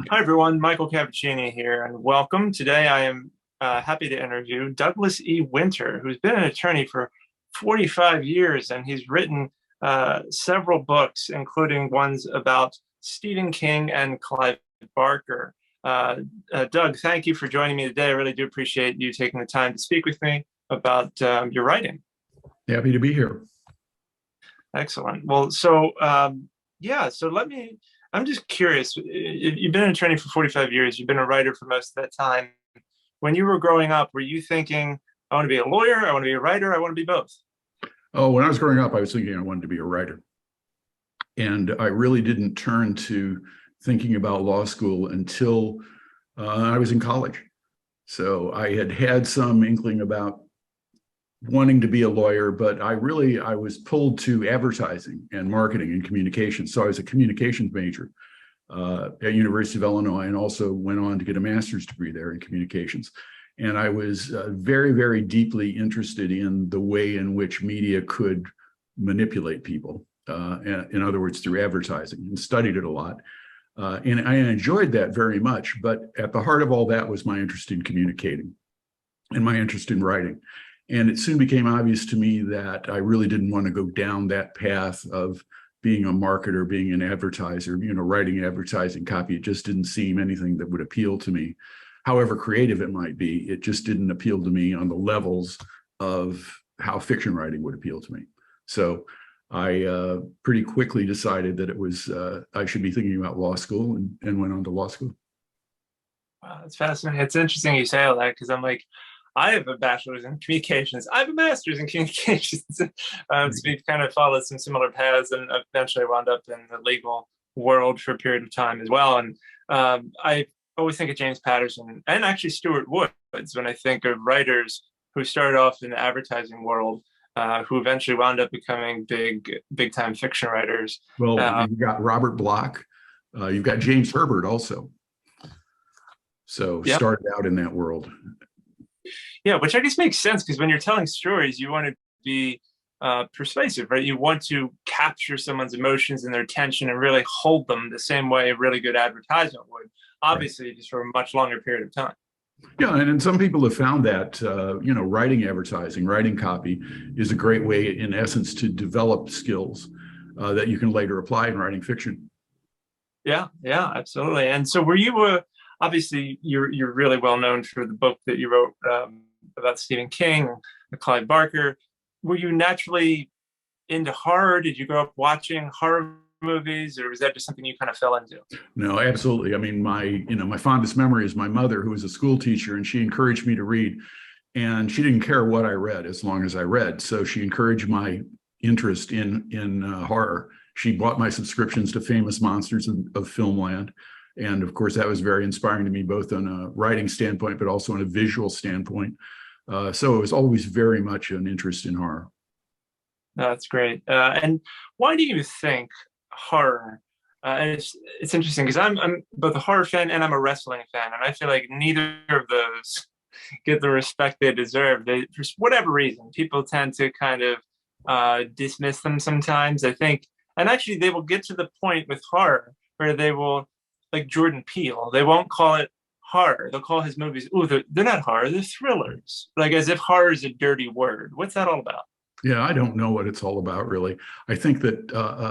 Hi, everyone. Michael Cavacini here, and welcome. Today, I am happy to interview Douglas E. Winter, who's been an attorney for 45 years, and he's written several books, including ones about Stephen King and Clive Barker. Doug, thank you for joining me today. I really do appreciate you taking the time to speak with me about your writing. Happy to be here. Excellent. Well, yeah, so I'm just curious. You've been an attorney for 45 years. You've been a writer for most of that time. When you were growing up, were you thinking, I want to be a lawyer, I want to be a writer, I want to be both? Oh, when I was growing up, I was thinking I wanted to be a writer. And I really didn't turn to thinking about law school until I was in college. So I had had some inkling about wanting to be a lawyer, but I was pulled to advertising and marketing and communications. So I was a communications major at University of Illinois, and also went on to get a master's degree there in communications. And I was very, very deeply interested in the way in which media could manipulate people, in other words, through advertising, and studied it a lot. And I enjoyed that very much, but at the heart of all that was my interest in communicating and my interest in writing. And it soon became obvious to me that I really didn't want to go down that path of being a marketer, being an advertiser, writing advertising copy. It just didn't seem anything that would appeal to me. However creative it might be, it just didn't appeal to me on the levels of how fiction writing would appeal to me. So I pretty quickly decided that I should be thinking about law school, and went on to law school. Wow, that's fascinating. It's interesting you say all that because I'm like, I have a bachelor's in communications. I have a master's in communications. So we've kind of followed some similar paths, and eventually wound up in the legal world for a period of time as well. And I always think of James Patterson and actually Stuart Woods when I think of writers who started off in the advertising world, who eventually wound up becoming big time fiction writers. Well, you've got Robert Bloch, you've got James Herbert also. So Yep. started out in that world. Yeah, which I guess makes sense because when you're telling stories, you want to be persuasive, right? You want to capture someone's emotions and their attention and really hold them the same way a really good advertisement would, obviously, right, just for a much longer period of time. Yeah, and some people have found that writing advertising, writing copy is a great way, in essence, to develop skills that you can later apply in writing fiction. Yeah, absolutely. And so, were you obviously you're really well known for the book that you wrote about Stephen King, Clyde Barker. Were you naturally into horror? Did you grow up watching horror movies, or was that just something you kind of fell into? No, absolutely. I mean, my fondest memory is my mother, who was a school teacher, and she encouraged me to read. And she didn't care what I read as long as I read. So she encouraged my interest in horror. She bought my subscriptions to Famous Monsters of Filmland. And of course, that was very inspiring to me, both on a writing standpoint, but also on a visual standpoint. So it was always very much an interest in horror. That's great. And why do you think horror? And it's interesting because I'm both a horror fan and I'm a wrestling fan, and I feel like neither of those get the respect they deserve. For whatever reason, people tend to kind of dismiss them sometimes, I think. And actually, they will get to the point with horror where they will, like Jordan Peele, they won't call it horror. They'll call his movies, oh, they're not horror, they're thrillers. Like as if horror is a dirty word. What's that all about? Yeah, I don't know what it's all about, really. I think that,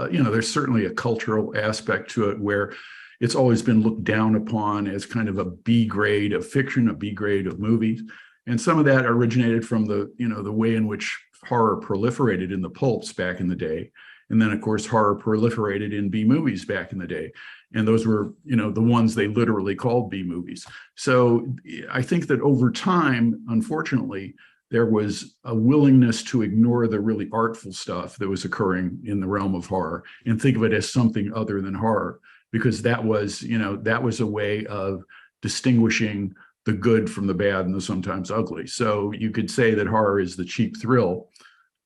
there's certainly a cultural aspect to it where it's always been looked down upon as kind of a B grade of fiction, a B grade of movies. And some of that originated from the way in which horror proliferated in the pulps back in the day. And then, of course, horror proliferated in B movies back in the day. And those were, the ones they literally called B movies. So I think that over time, unfortunately, there was a willingness to ignore the really artful stuff that was occurring in the realm of horror and think of it as something other than horror, because that was a way of distinguishing the good from the bad and the sometimes ugly. So you could say that horror is the cheap thrill,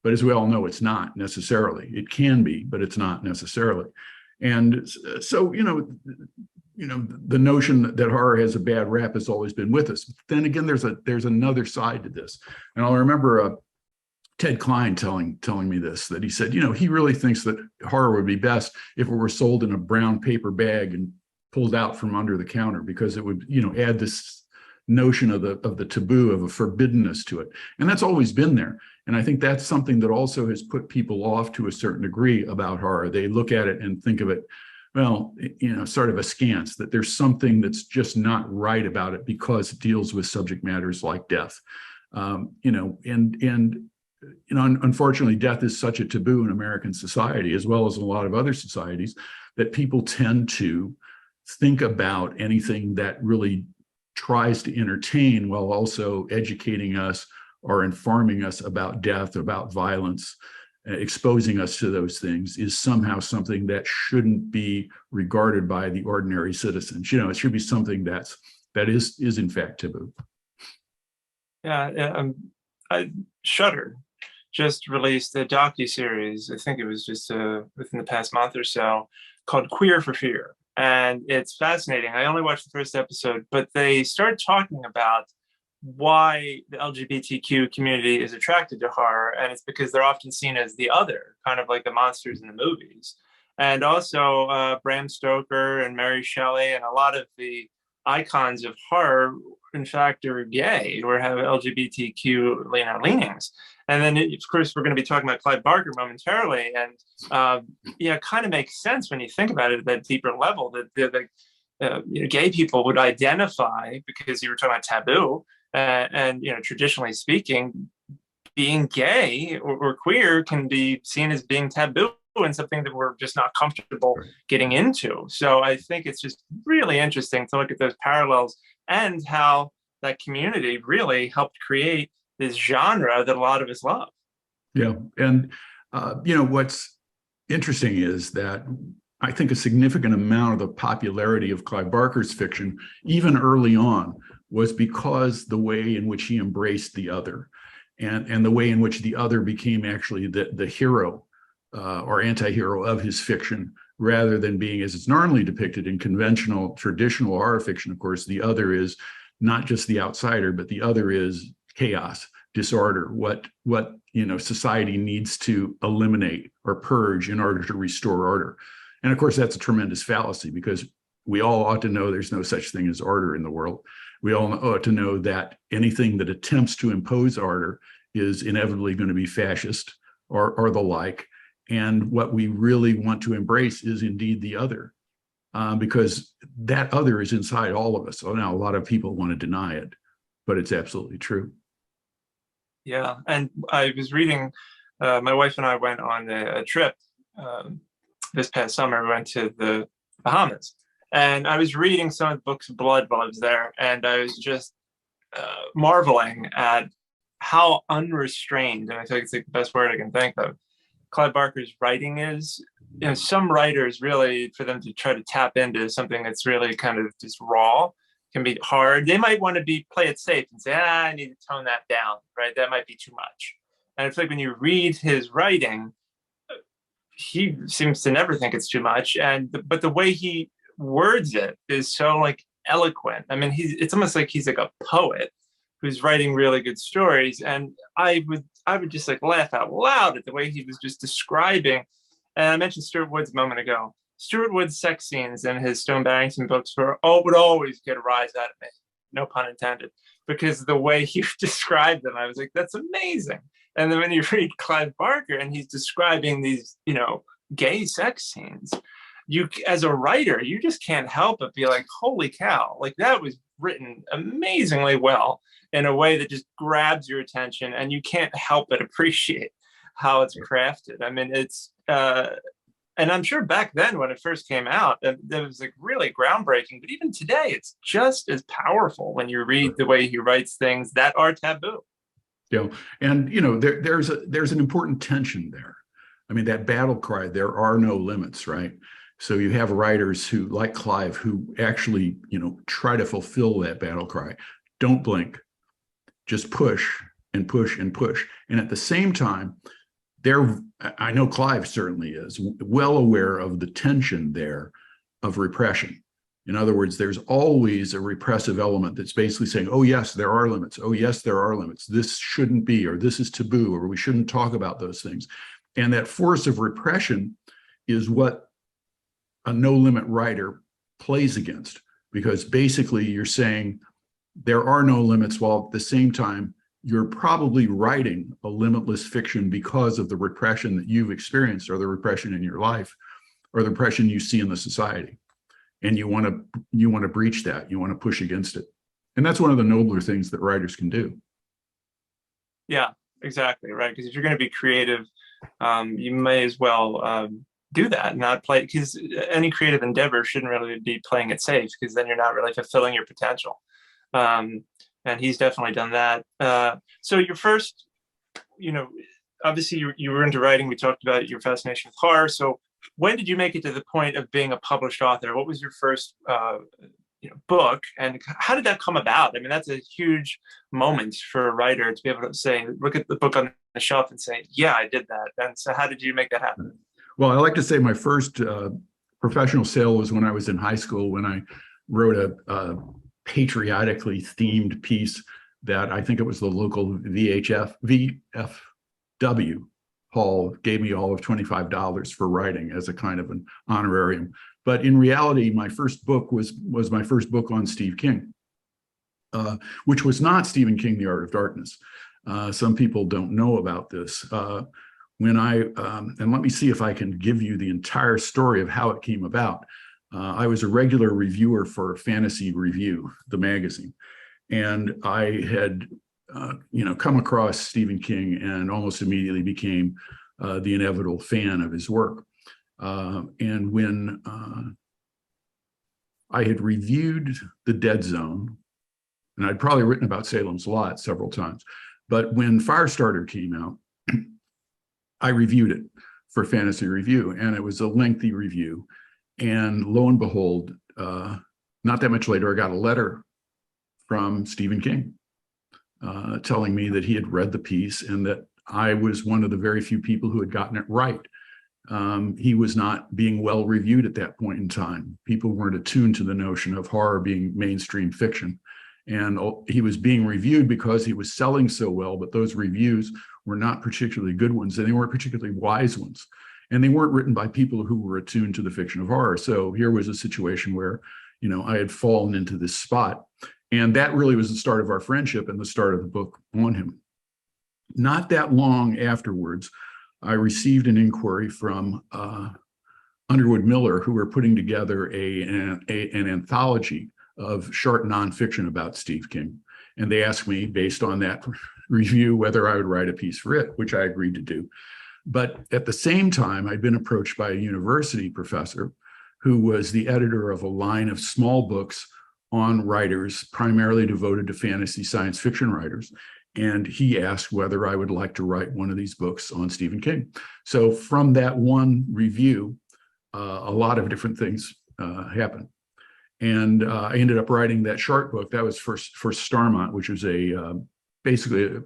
but as we all know, it's not necessarily. It can be, but it's not necessarily. And so, the notion that horror has a bad rap has always been with us. Then again, there's another side to this. And I'll remember Ted Klein telling me this, that he said, he really thinks that horror would be best if it were sold in a brown paper bag and pulled out from under the counter, because it would, add this notion of the taboo, of a forbiddenness to it. And that's always been there. And I think that's something that also has put people off to a certain degree about horror. They look at it and think of it, well, sort of askance, that there's something that's just not right about it because it deals with subject matters like death. Unfortunately, death is such a taboo in American society, as well as a lot of other societies, that people tend to think about anything that really tries to entertain while also educating us or informing us about death, about violence, exposing us to those things, is somehow something that shouldn't be regarded by the ordinary citizens. It should be something that is in fact taboo. Yeah, Shudder just released a docu-series. I think it was just within the past month or so, called Queer for Fear. And it's fascinating. I only watched the first episode, but they start talking about why the LGBTQ community is attracted to horror. And it's because they're often seen as the other, kind of like the monsters in the movies. And also Bram Stoker and Mary Shelley and a lot of the icons of horror, in fact, are gay or have LGBTQ leanings. And then, of course, we're going to be talking about Clyde Barker momentarily. And it kind of makes sense when you think about it at that deeper level, that gay people would identify, because you were talking about taboo, and traditionally speaking, being gay or queer can be seen as being taboo and something that we're just not comfortable getting into. So I think it's just really interesting to look at those parallels and how that community really helped create this genre that a lot of us love. Yeah. And, what's interesting is that I think a significant amount of the popularity of Clive Barker's fiction, even early on, was because the way in which he embraced the other, and the way in which the other became actually the hero or anti-hero of his fiction, rather than being, as it's normally depicted in conventional, traditional horror fiction. Of course, the other is not just the outsider, but the other is chaos, disorder, what society needs to eliminate or purge in order to restore order. And of course, that's a tremendous fallacy, because we all ought to know there's no such thing as order in the world. We all ought to know that anything that attempts to impose order is inevitably going to be fascist or the like. And what we really want to embrace is indeed the other, because that other is inside all of us. So now a lot of people want to deny it, but it's absolutely true. Yeah, and I was reading, my wife and I went on a trip this past summer. We went to the Bahamas, and I was reading some of the books of blood while I was there, and I was just marveling at how unrestrained, and I think it's the best word I can think of, Clyde Barker's writing is. Some writers really, for them to try to tap into something that's really kind of just raw, can be hard. They might want to play it safe and say, I need to tone that down, right? That might be too much. And it's like when you read his writing, he seems to never think it's too much. But the way he words it is so like eloquent. I mean, it's almost like he's like a poet who's writing really good stories. And I would just like laugh out loud at the way he was just describing. And I mentioned Stuart Wood's a moment ago. Stuart Wood's sex scenes in his Stone Barrington books would always get a rise out of me, no pun intended, because the way he described them, I was like, that's amazing. And then when you read Clive Barker and he's describing these, gay sex scenes, you, as a writer, you just can't help but be like, holy cow, like that was written amazingly well in a way that just grabs your attention, and you can't help but appreciate how it's crafted. I mean, it's, and I'm sure back then when it first came out, it was like really groundbreaking. But even today, it's just as powerful when you read the way he writes things that are taboo. And there's an important tension there. I mean, that battle cry, there are no limits, right? So you have writers who, like Clive, who actually, try to fulfill that battle cry. Don't blink, just push and push and push. And at the same time, I know Clive certainly is well aware of the tension there of repression. In other words, there's always a repressive element that's basically saying, oh, yes, there are limits. Oh, yes, there are limits. This shouldn't be, or this is taboo, or we shouldn't talk about those things. And that force of repression is what a no-limit writer plays against, because basically you're saying there are no limits, while at the same time you're probably writing a limitless fiction because of the repression that you've experienced, or the repression in your life, or the repression you see in the society. And you want to breach that. You want to push against it. And that's one of the nobler things that writers can do. Yeah, exactly. Right. Because if you're going to be creative, you may as well do that, not play, because any creative endeavor shouldn't really be playing it safe, because then you're not really fulfilling your potential. And he's definitely done that. So your first, obviously you were into writing. We talked about your fascination with horror. So when did you make it to the point of being a published author? What was your first book, and how did that come about? I mean, that's a huge moment for a writer to be able to say, look at the book on the shelf and say, yeah, I did that. And so how did you make that happen? Well, I like to say my first professional sale was when I was in high school, when I wrote a patriotically themed piece that I think it was the local VFW hall gave me all of $25 for writing as a kind of an honorarium. But in reality, my first book was my first book on Steve King, which was not Stephen King, The Art of Darkness. Some people don't know about this. And let me see if I can give you the entire story of how it came about. I was a regular reviewer for Fantasy Review, the magazine, and I had come across Stephen King and almost immediately became the inevitable fan of his work. And when I had reviewed The Dead Zone, and I'd probably written about Salem's Lot several times, but when Firestarter came out, I reviewed it for Fantasy Review, and it was a lengthy review. And lo and behold, not that much later, I got a letter from Stephen King telling me that he had read the piece and that I was one of the very few people who had gotten it right. He was not being well reviewed at that point in time. People weren't attuned to the notion of horror being mainstream fiction. And he was being reviewed because he was selling so well, but those reviews were not particularly good ones, and they weren't particularly wise ones. And they weren't written by people who were attuned to the fiction of horror. So here was a situation where, I had fallen into this spot. And that really was the start of our friendship and the start of the book on him. Not that long afterwards, I received an inquiry from Underwood Miller, who were putting together an anthology of short nonfiction about Steve King. And they asked me, based on that review, whether I would write a piece for it, which I agreed to do. But at the same time, I'd been approached by a university professor who was the editor of a line of small books on writers, primarily devoted to fantasy science fiction writers. And he asked whether I would like to write one of these books on Stephen King. So from that one review, a lot of different things happened. And I ended up writing that short book. That was for Starmont, which was basically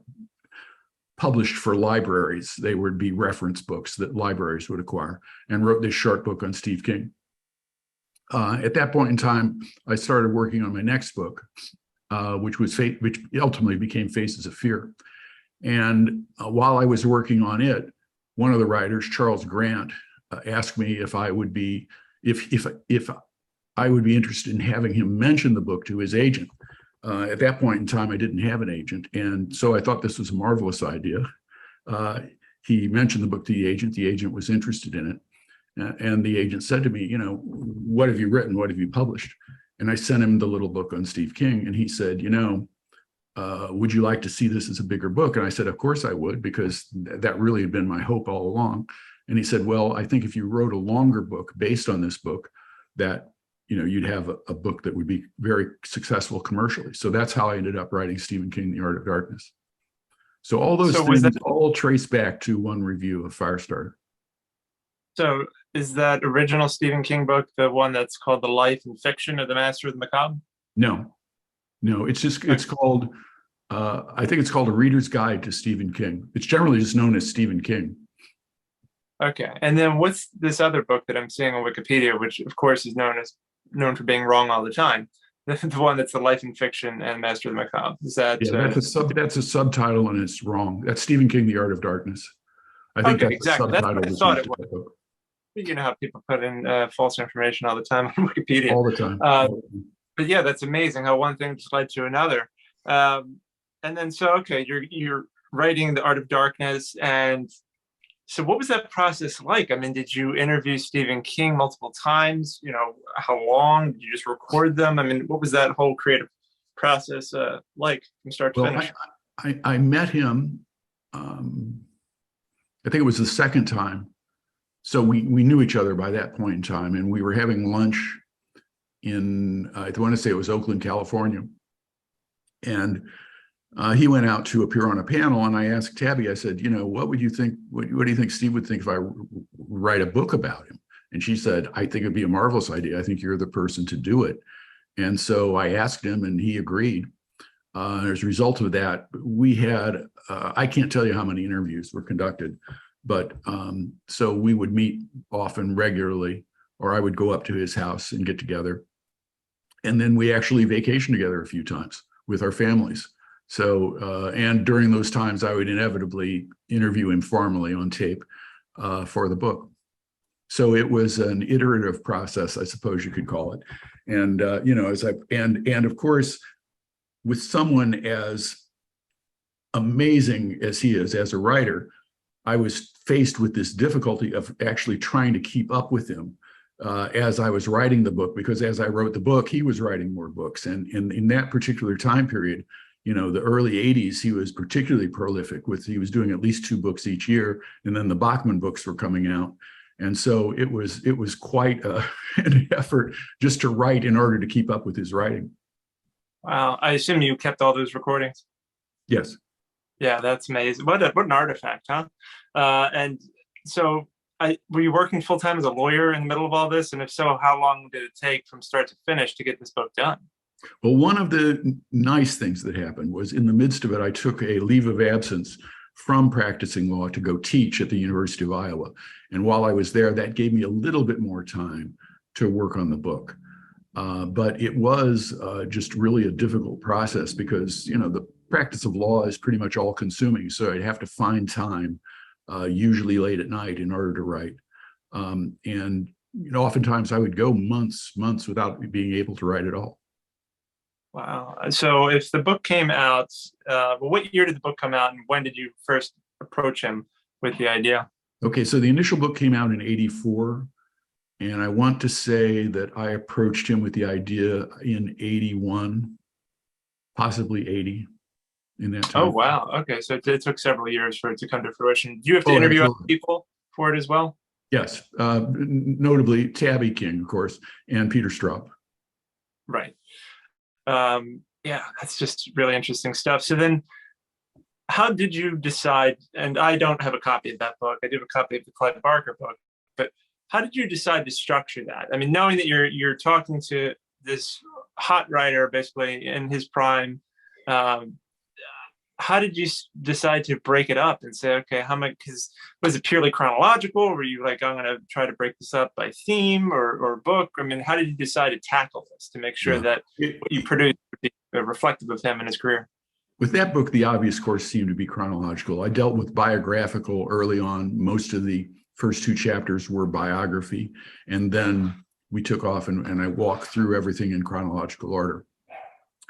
published for libraries. They would be reference books that libraries would acquire, and wrote this short book on Steve King. At that point in time, I started working on my next book, which ultimately became Faces of Fear. And while I was working on it, one of the writers, Charles Grant, asked me if I would be interested in having him mention the book to his agent. At that point in time, I didn't have an agent, and so I thought this was a marvelous idea. He mentioned the book to the agent. The agent was interested in it. And the agent said to me, what have you written? What have you published? And I sent him the little book on Steve King. And he said, would you like to see this as a bigger book? And I said, of course I would, because that really had been my hope all along. And he said, well, I think if you wrote a longer book based on this book, that you'd have a book that would be very successful commercially. So that's how I ended up writing Stephen King, The Art of Darkness. So all those things all trace back to one review of Firestarter. So is that original Stephen King book the one that's called The Life and Fiction of the Master of the Macabre? No, it's called, I think it's called A Reader's Guide to Stephen King. It's generally just known as Stephen King. Okay. And then what's this other book that I'm seeing on Wikipedia, which of course is known for being wrong all the time? The one that's The Life and Fiction and Master of the Macabre. Is that? Yeah, that's a subtitle, and it's wrong. That's Stephen King, The Art of Darkness. I think okay, that's exactly. the subtitle. That's what I thought it was. You know how people put in false information all the time on Wikipedia. all the time. Uh, but yeah, that's amazing how one thing just led to another. Um, and then so okay, you're writing The Art of Darkness, and so what was that process like? I mean, did you interview Stephen King multiple times? You know, how long? Did you just record them? I mean, what was that whole creative process like from start to Well, finish? I met him, um, I think it was the second time. So we knew each other by that point in time, and we were having lunch in, I want to say it was Oakland, California. And he went out to appear on a panel, and I asked Tabby, I said, you know, what would you think, what do you think Steve would think if I write a book about him? And she said, I think it'd be a marvelous idea. I think you're the person to do it. And so I asked him, and he agreed. As a result of that, we had, I can't tell you how many interviews were conducted, but so we would meet often regularly, or I would go up to his house and get together. And then we actually vacationed together a few times with our families. So, and during those times, I would inevitably interview him formally on tape for the book. So it was an iterative process, I suppose you could call it. And, you know, and of course, with someone as amazing as he is as a writer, I was faced with this difficulty of actually trying to keep up with him as I was writing the book, because as I wrote the book, he was writing more books. And in that particular time period, you know, the early 80s, he was particularly prolific he was doing at least 2 books each year. And then the Bachman books were coming out. And so it was quite an effort just to write in order to keep up with his writing. Wow, I assume you kept all those recordings. Yes. Yeah, that's amazing. What an artifact, huh? And so, were you working full time as a lawyer in the middle of all this? And if so, how long did it take from start to finish to get this book done? Well, one of the nice things that happened was in the midst of it, I took a leave of absence from practicing law to go teach at the University of Iowa. And while I was there, that gave me a little bit more time to work on the book. But it was just really a difficult process because, you know, the practice of law is pretty much all consuming. So I'd have to find time, usually late at night, in order to write. And, you know, oftentimes I would go months without being able to write at all. Wow. So if the book came out, well, what year did the book come out, and when did you first approach him with the idea? Okay, so the initial book came out in '84. And I want to say that I approached him with the idea in '81, possibly '80, in that time. Oh, wow. Okay. So it took several years for it to come to fruition. Do you have to Oh, interview other absolutely. people for it as well? Yes, notably Tabby King, of course, and Peter Straub. Right. Yeah, that's just really interesting stuff. So then, how did you decide? And I don't have a copy of that book. I do have a copy of the Clyde Barker book, but how did you decide to structure that? I mean, knowing that you're talking to this hot writer basically in his prime, um, how did you decide to break it up and say, okay, how much? Because was it purely chronological? Or were you like, I'm going to try to break this up by theme or book? I mean, how did you decide to tackle this to make sure that what you produced would be reflective of him and his career? With that book, the obvious course seemed to be chronological. I dealt with biographical early on. Most of the first 2 chapters were biography. And then we took off and I walked through everything in chronological order,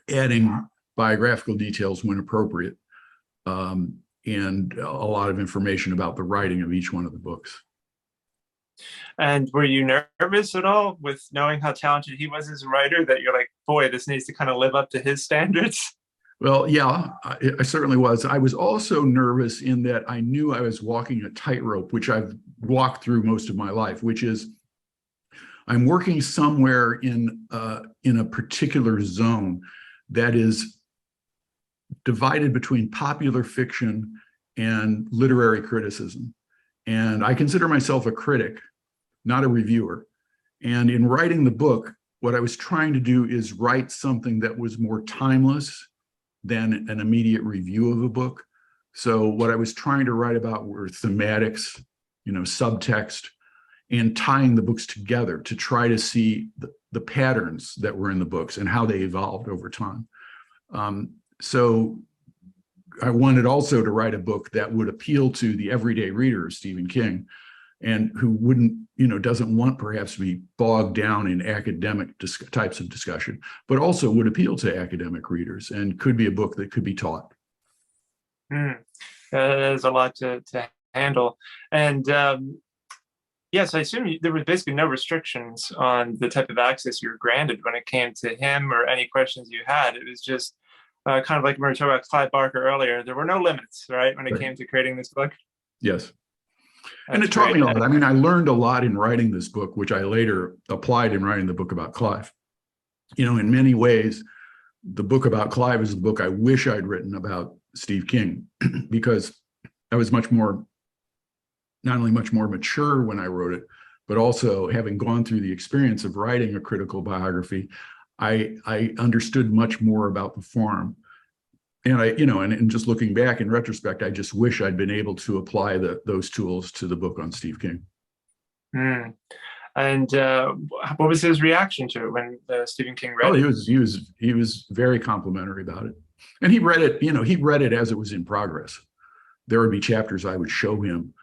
adding biographical details when appropriate, and a lot of information about the writing of each one of the books. And were you nervous at all with knowing how talented he was as a writer, that you're like, boy, this needs to kind of live up to his standards? Well, yeah, I certainly was. I was also nervous in that I knew I was walking a tightrope, which I've walked through most of my life, which is I'm working somewhere in a particular zone that is divided between popular fiction and literary criticism. And I consider myself a critic, not a reviewer. And in writing the book, what I was trying to do is write something that was more timeless than an immediate review of a book. So what I was trying to write about were thematics, you know, subtext, and tying the books together to try to see the patterns that were in the books and how they evolved over time. So I wanted also to write a book that would appeal to the everyday reader of Stephen King. and who wouldn't, doesn't want perhaps to be bogged down in academic types of discussion, but also would appeal to academic readers and could be a book that could be taught. There's a lot to handle. And yes, I assume there was basically no restrictions on the type of access you were granted when it came to him or any questions you had. It was just kind of like we were talking about Clyde Barker earlier. There were no limits, right, when it came to creating this book. Yes. And it taught me a lot. I mean, I learned a lot in writing this book, which I later applied in writing the book about Clive. In many ways, the book about Clive is the book I wish I'd written about Steve King, because I was not only much more mature when I wrote it, but also having gone through the experience of writing a critical biography, I understood much more about the form. And and just looking back in retrospect, I just wish I'd been able to apply those tools to the book on Steve King. And what was his reaction to it when Stephen King read it? He was very complimentary about it, and he read it. He read it as it was in progress. There would be chapters I would show him,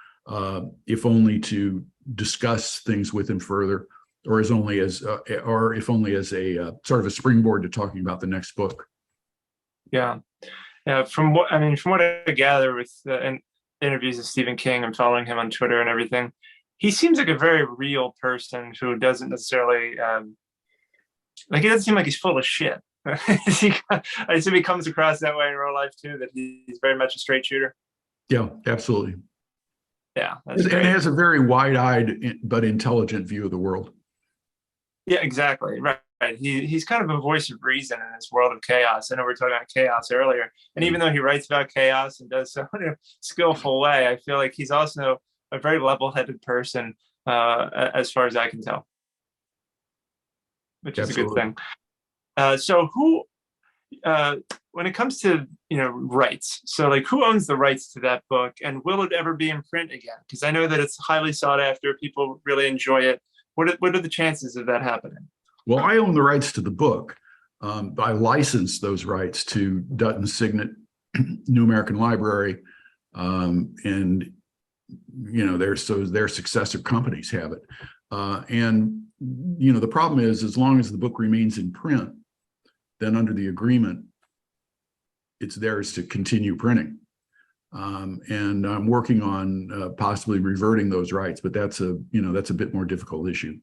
if only to discuss things with him further, or if only as a sort of a springboard to talking about the next book. Yeah. From what I gather with interviews with Stephen King and following him on Twitter and everything, he seems like a very real person who doesn't necessarily he doesn't seem like he's full of shit. I assume he comes across that way in real life too, that he's very much a straight shooter. Yeah, absolutely. Yeah, and he has a very wide-eyed but intelligent view of the world. Yeah, exactly. Right. He's kind of a voice of reason in this world of chaos. I know we were talking about chaos earlier, and even though he writes about chaos and does so in a skillful way, I feel like he's also a very level-headed person, as far as I can tell, which is Absolutely. a good thing. So who, when it comes to rights, so like who owns the rights to that book, and will it ever be in print again? Because I know that it's highly sought after. People really enjoy it. What are the chances of that happening? Well, I own the rights to the book. I licensed those rights to Dutton Signet, New American Library, and their successor companies have it. And the problem is, as long as the book remains in print, then under the agreement, it's theirs to continue printing. And I'm working on possibly reverting those rights, but that's a bit more difficult issue.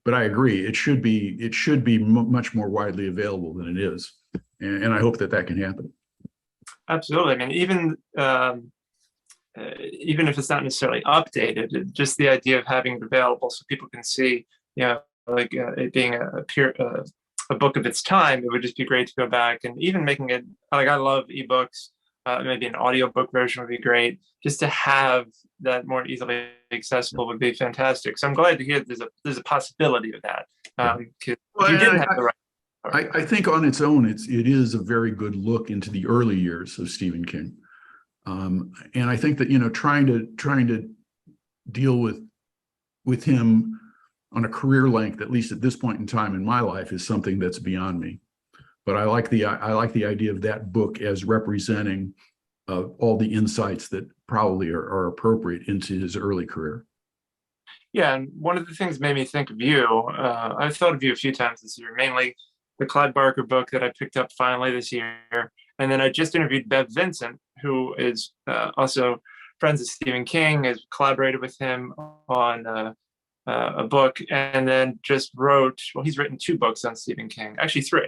But I agree, it should be much more widely available than it is, and I hope that can happen. Absolutely. I mean, even if it's not necessarily updated, just the idea of having it available so people can see, it being a book of its time, it would just be great to go back and even making it I love ebooks. Maybe an audiobook version would be great. Just to have that more easily accessible would be fantastic. So I'm glad to hear there's a possibility of that. You didn't have the right. I think on its own, it is a very good look into the early years of Stephen King, and I think that trying to deal with him on a career length, at least at this point in time in my life, is something that's beyond me. But I like the idea of that book as representing all the insights that probably are appropriate into his early career. Yeah, and one of the things made me think of you. I've thought of you a few times this year, mainly the Clyde Barker book that I picked up finally this year, and then I just interviewed Bev Vincent, who is also friends of Stephen King, has collaborated with him on a book, and then just wrote. Well, he's written 2 books on Stephen King, actually 3.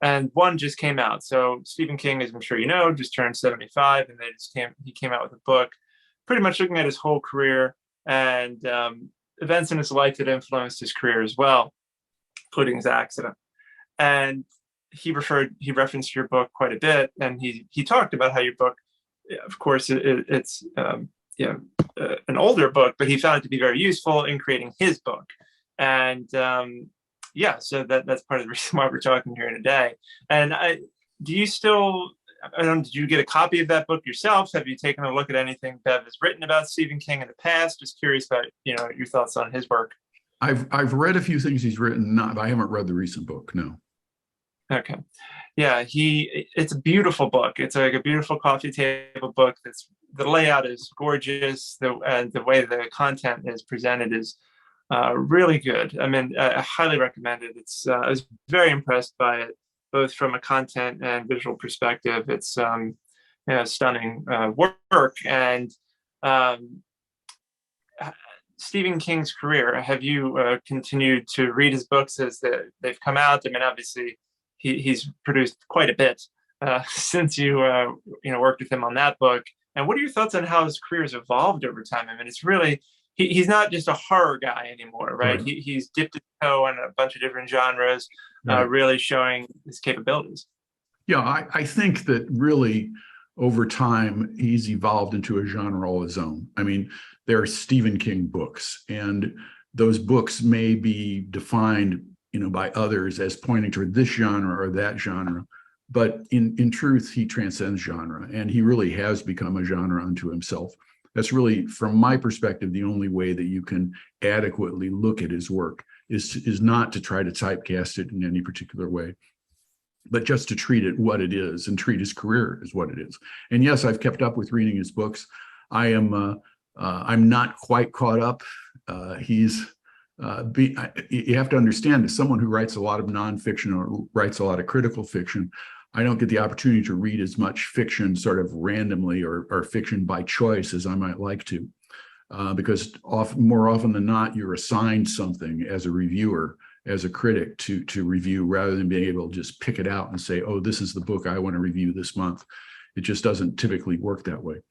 And 1 just came out. So Stephen King, as I'm sure you know, just turned 75, and he came out with a book pretty much looking at his whole career and events in his life that influenced his career as well, including his accident. And he referenced your book quite a bit, and he talked about how your book, of course, it's an older book, but he found it to be very useful in creating his book. And so that's part of the reason why we're talking here today. And did you get a copy of that book yourself? Have you taken a look at anything Bev has written about Stephen King in the past? Just curious about your thoughts on his work. I've read a few things he's written, but I haven't read the recent book. No. Okay. Yeah, it's a beautiful book. It's like a beautiful coffee table book. That's the layout is gorgeous. The way the content is presented is really good. I mean, I highly recommend it. I was very impressed by it, both from a content and visual perspective. It's stunning work. And um, Stephen King's career, have you continued to read his books as they've come out? I mean, obviously, he's produced quite a bit since you worked with him on that book. And what are your thoughts on how his career has evolved over time? I mean, it's really he's not just a horror guy anymore, right? Right. He's dipped his toe in a bunch of different genres, Right. really showing his capabilities. Yeah, I think that really over time he's evolved into a genre all his own. I mean, there are Stephen King books, and those books may be defined, by others as pointing toward this genre or that genre. But in truth, he transcends genre, and he really has become a genre unto himself. That's really, from my perspective, the only way that you can adequately look at his work is not to try to typecast it in any particular way, but just to treat it what it is and treat his career as what it is. And yes, I've kept up with reading his books. I'm not quite caught up. You have to understand, as someone who writes a lot of nonfiction or writes a lot of critical fiction, I don't get the opportunity to read as much fiction sort of randomly or fiction by choice as I might like to, because more often than not, you're assigned something as a reviewer, as a critic to review, rather than being able to just pick it out and say, oh, this is the book I want to review this month. It just doesn't typically work that way.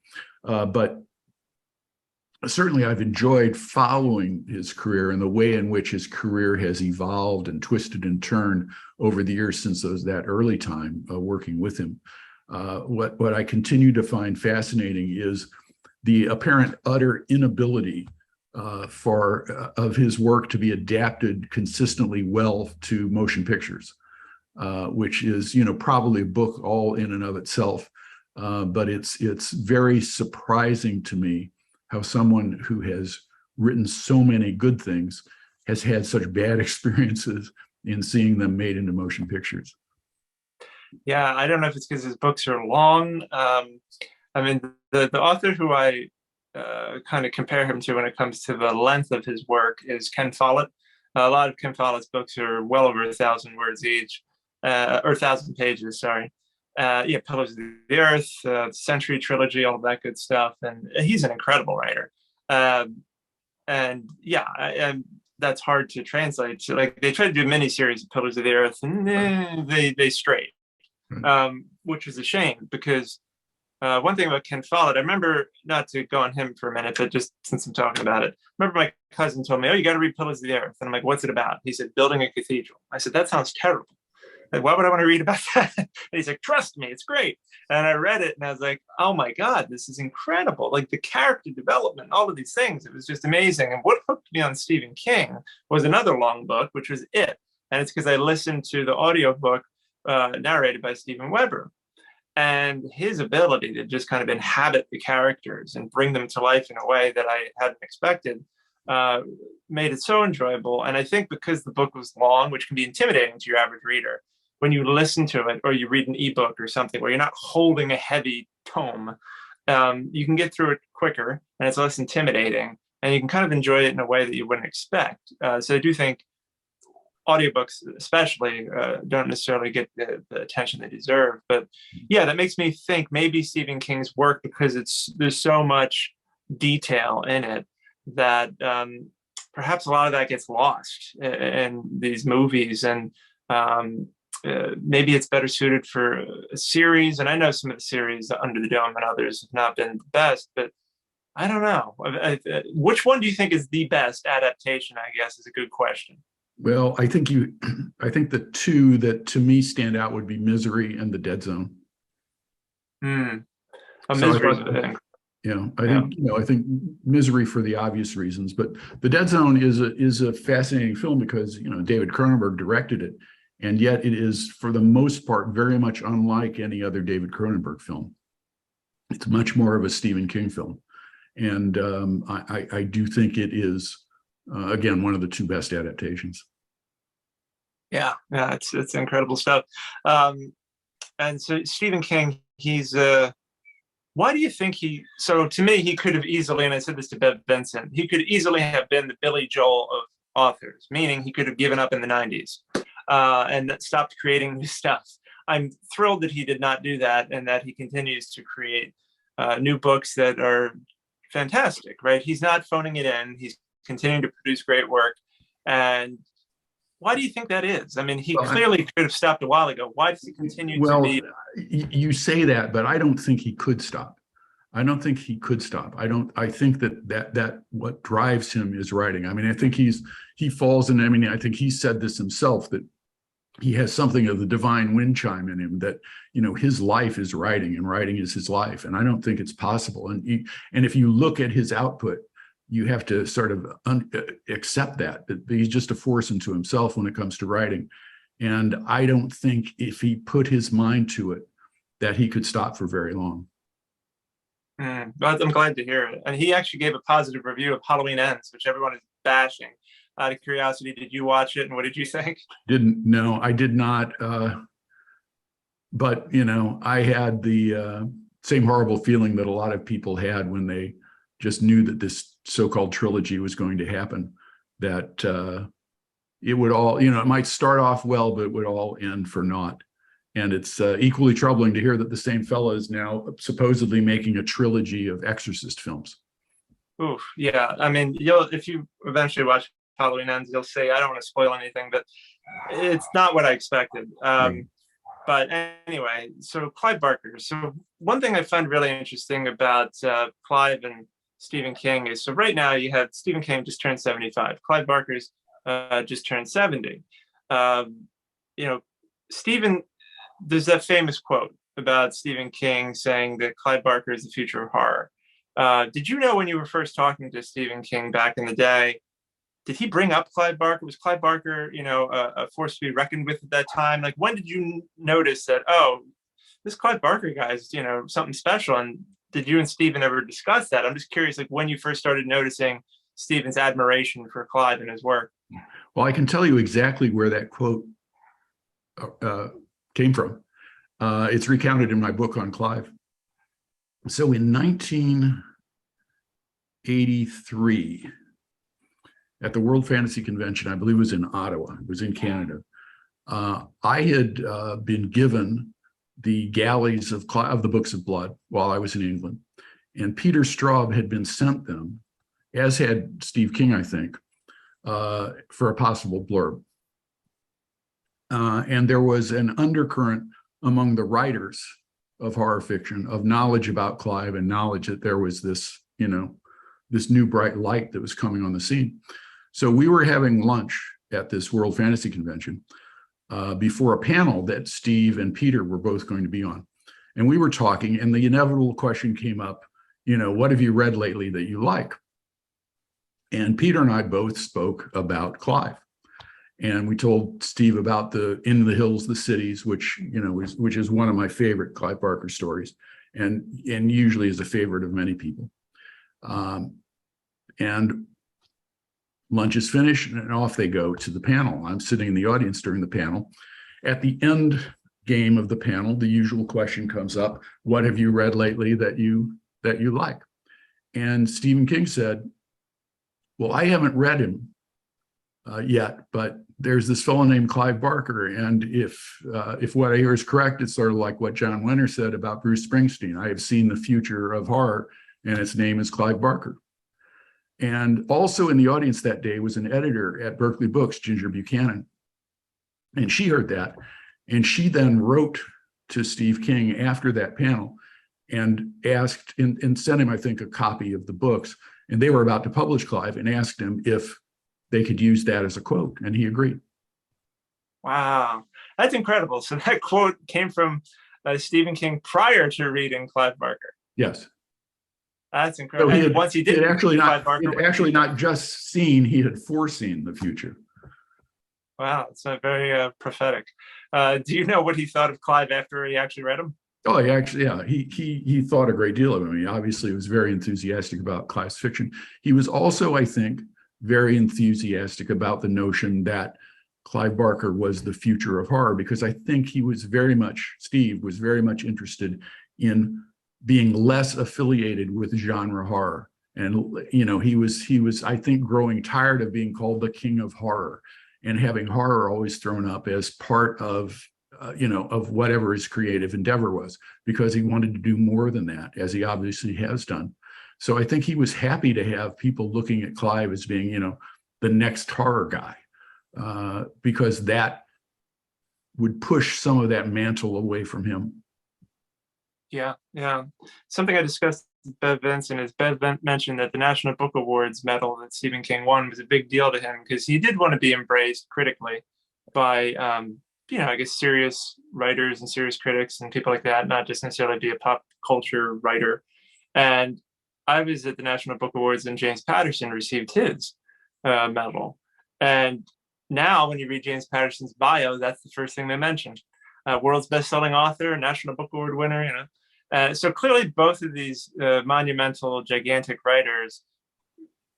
But certainly I've enjoyed following his career and the way in which his career has evolved and twisted and turned over the years since that early time working with him. What I continue to find fascinating is the apparent utter inability of his work to be adapted consistently well to motion pictures, which is probably a book all in and of itself. But it's very surprising to me how someone who has written so many good things has had such bad experiences in seeing them made into motion pictures. Yeah, I don't know if it's because his books are long. I mean, the author who I kind of compare him to when it comes to the length of his work is Ken Follett. A lot of Ken Follett's books are well over 1,000 words each, or 1,000 pages, sorry. Yeah, Pillars of the Earth, Century Trilogy, all that good stuff. And he's an incredible writer. And yeah, that's hard to translate. So, like, they tried to do a miniseries of Pillars of the Earth, and they strayed, which is a shame because one thing about Ken Follett, I remember, not to go on him for a minute, but just since I'm talking about it, I remember my cousin told me, oh, you got to read Pillars of the Earth. And I'm like, what's it about? He said, building a cathedral. I said, that sounds terrible. Like, why would I want to read about that? And he's like, trust me, it's great. And I read it and I was like, oh my God, this is incredible. Like the character development, all of these things, it was just amazing. And what hooked me on Stephen King was another long book, which was It. And it's because I listened to the audiobook narrated by Steven Weber. And his ability to just kind of inhabit the characters and bring them to life in a way that I hadn't expected made it so enjoyable. And I think because the book was long, which can be intimidating to your average reader, when you listen to it or you read an ebook or something where you're not holding a heavy tome, you can get through it quicker and it's less intimidating and you can kind of enjoy it in a way that you wouldn't expect. So I do think audiobooks especially don't necessarily get the attention they deserve. But yeah, that makes me think maybe Stephen King's work, because there's so much detail in it, that perhaps a lot of that gets lost in these movies, and maybe it's better suited for a series. And I know some of the series, Under the Dome and others, have not been the best, but I don't know. Which one do you think is the best adaptation, I guess, is a good question. Well, I think the two that to me stand out would be Misery and The Dead Zone. Misery. I think Misery for the obvious reasons, but The Dead Zone is a fascinating film because David Cronenberg directed it, and yet it is for the most part very much unlike any other David Cronenberg film. It's much more of a Stephen King film, and I do think it is again one of the two best adaptations. Yeah, it's incredible stuff. Um, and so Stephen King, he's why do you think he? So to me, he could have easily, and I said this to Bev Benson, he could easily have been the Billy Joel of authors, meaning he could have given up in the '90s and stopped creating new stuff. I'm thrilled that he did not do that, and that he continues to create new books that are fantastic. Right? He's not phoning it in. He's continuing to produce great work, and why do you think that is? I mean, he Well, clearly could have stopped a while ago. Why does he continue to well, be? you say that, but I don't think he could stop. I don't think he could stop. I think that what drives him is writing. I mean, I think he falls in. I mean, I think he said this himself, that he has something of the divine wind chime in him, that, his life is writing and writing is his life. And I don't think it's possible. And if you look at his output, you have to sort of accept that he's just a force unto himself when it comes to writing. And I don't think if he put his mind to it, that he could stop for very long. But I'm glad to hear it. And he actually gave a positive review of Halloween Ends, which everyone is bashing. Out of curiosity, did you watch it, and what did you think? Didn't know. I did not. But, I had the same horrible feeling that a lot of people had when they just knew that this so-called trilogy was going to happen, that it would all, it might start off well, but it would all end for naught. And it's equally troubling to hear that the same fella is now supposedly making a trilogy of Exorcist films. Oof, yeah. I mean, if you eventually watch Halloween Ends, you'll say, I don't want to spoil anything, but it's not what I expected. Right. But anyway, so Clyde Barker. So one thing I find really interesting about Clive and Stephen King is, so right now you have Stephen King just turned 75. Clyde Barker's just turned 70. Stephen, there's that famous quote about Stephen King saying that Clyde Barker is the future of horror. Did you know when you were first talking to Stephen King back in the day, did he bring up Clyde Barker? Was Clyde Barker, a force to be reckoned with at that time? Like, when did you notice that, oh, this Clyde Barker guy is, something special? And did you and Stephen ever discuss that? I'm just curious, like, when you first started noticing Stephen's admiration for Clyde and his work. Well, I can tell you exactly where that quote came from. It's recounted in my book on Clive. So in 1983, at the World Fantasy Convention, I believe it was in Ottawa, it was in Canada, I had been given the galleys of the Books of Blood while I was in England. And Peter Straub had been sent them, as had Steve King, I think, for a possible blurb. And there was an undercurrent among the writers of horror fiction of knowledge about Clive, and knowledge that there was this, this new bright light that was coming on the scene. So we were having lunch at this World Fantasy Convention before a panel that Steve and Peter were both going to be on. And we were talking, and the inevitable question came up, what have you read lately that you like? And Peter and I both spoke about Clive. And we told Steve about the In the Hills, the Cities, which is one of my favorite Clive Barker stories, and usually is a favorite of many people. And lunch is finished, and off they go to the panel. I'm sitting in the audience during the panel. At the end game of the panel, the usual question comes up: what have you read lately that you like? And Stephen King said, well, I haven't read him yet, but there's this fellow named Clive Barker, and if what I hear is correct, it's sort of like what John Wenner said about Bruce Springsteen. I have seen the future of horror, and its name is Clive Barker. And also in the audience that day was an editor at Berkeley Books, Ginger Buchanan, and she heard that, and she then wrote to Steve King after that panel and asked, and sent him, I think, a copy of the books, and they were about to publish Clive, and asked him if they could use that as a quote, and he agreed. Wow, that's incredible. So that quote came from Stephen King prior to reading Clive Barker. Yes. That's incredible. So once he did, actually not just seen, he had foreseen the future. Wow, it's very prophetic. Do you know what he thought of Clive after he actually read him? Oh, he thought a great deal of him. He obviously was very enthusiastic about Clive's fiction. He was also, I think, very enthusiastic about the notion that Clive Barker was the future of horror, because I think Steve was very much interested in being less affiliated with genre horror. And, he was, I think, growing tired of being called the king of horror and having horror always thrown up as part of, of whatever his creative endeavor was, because he wanted to do more than that, as he obviously has done. So I think he was happy to have people looking at Clive as being, the next horror guy, because that would push some of that mantle away from him. Yeah, yeah. Something I discussed with Bev Vincent is Bev mentioned that the National Book Awards medal that Stephen King won was a big deal to him, because he did want to be embraced critically by, I guess, serious writers and serious critics and people like that, not just necessarily be a pop culture writer. And I was at the National Book Awards and James Patterson received his medal. And now when you read James Patterson's bio, that's the first thing they mention. World's best-selling author, National Book Award winner, so clearly both of these monumental, gigantic writers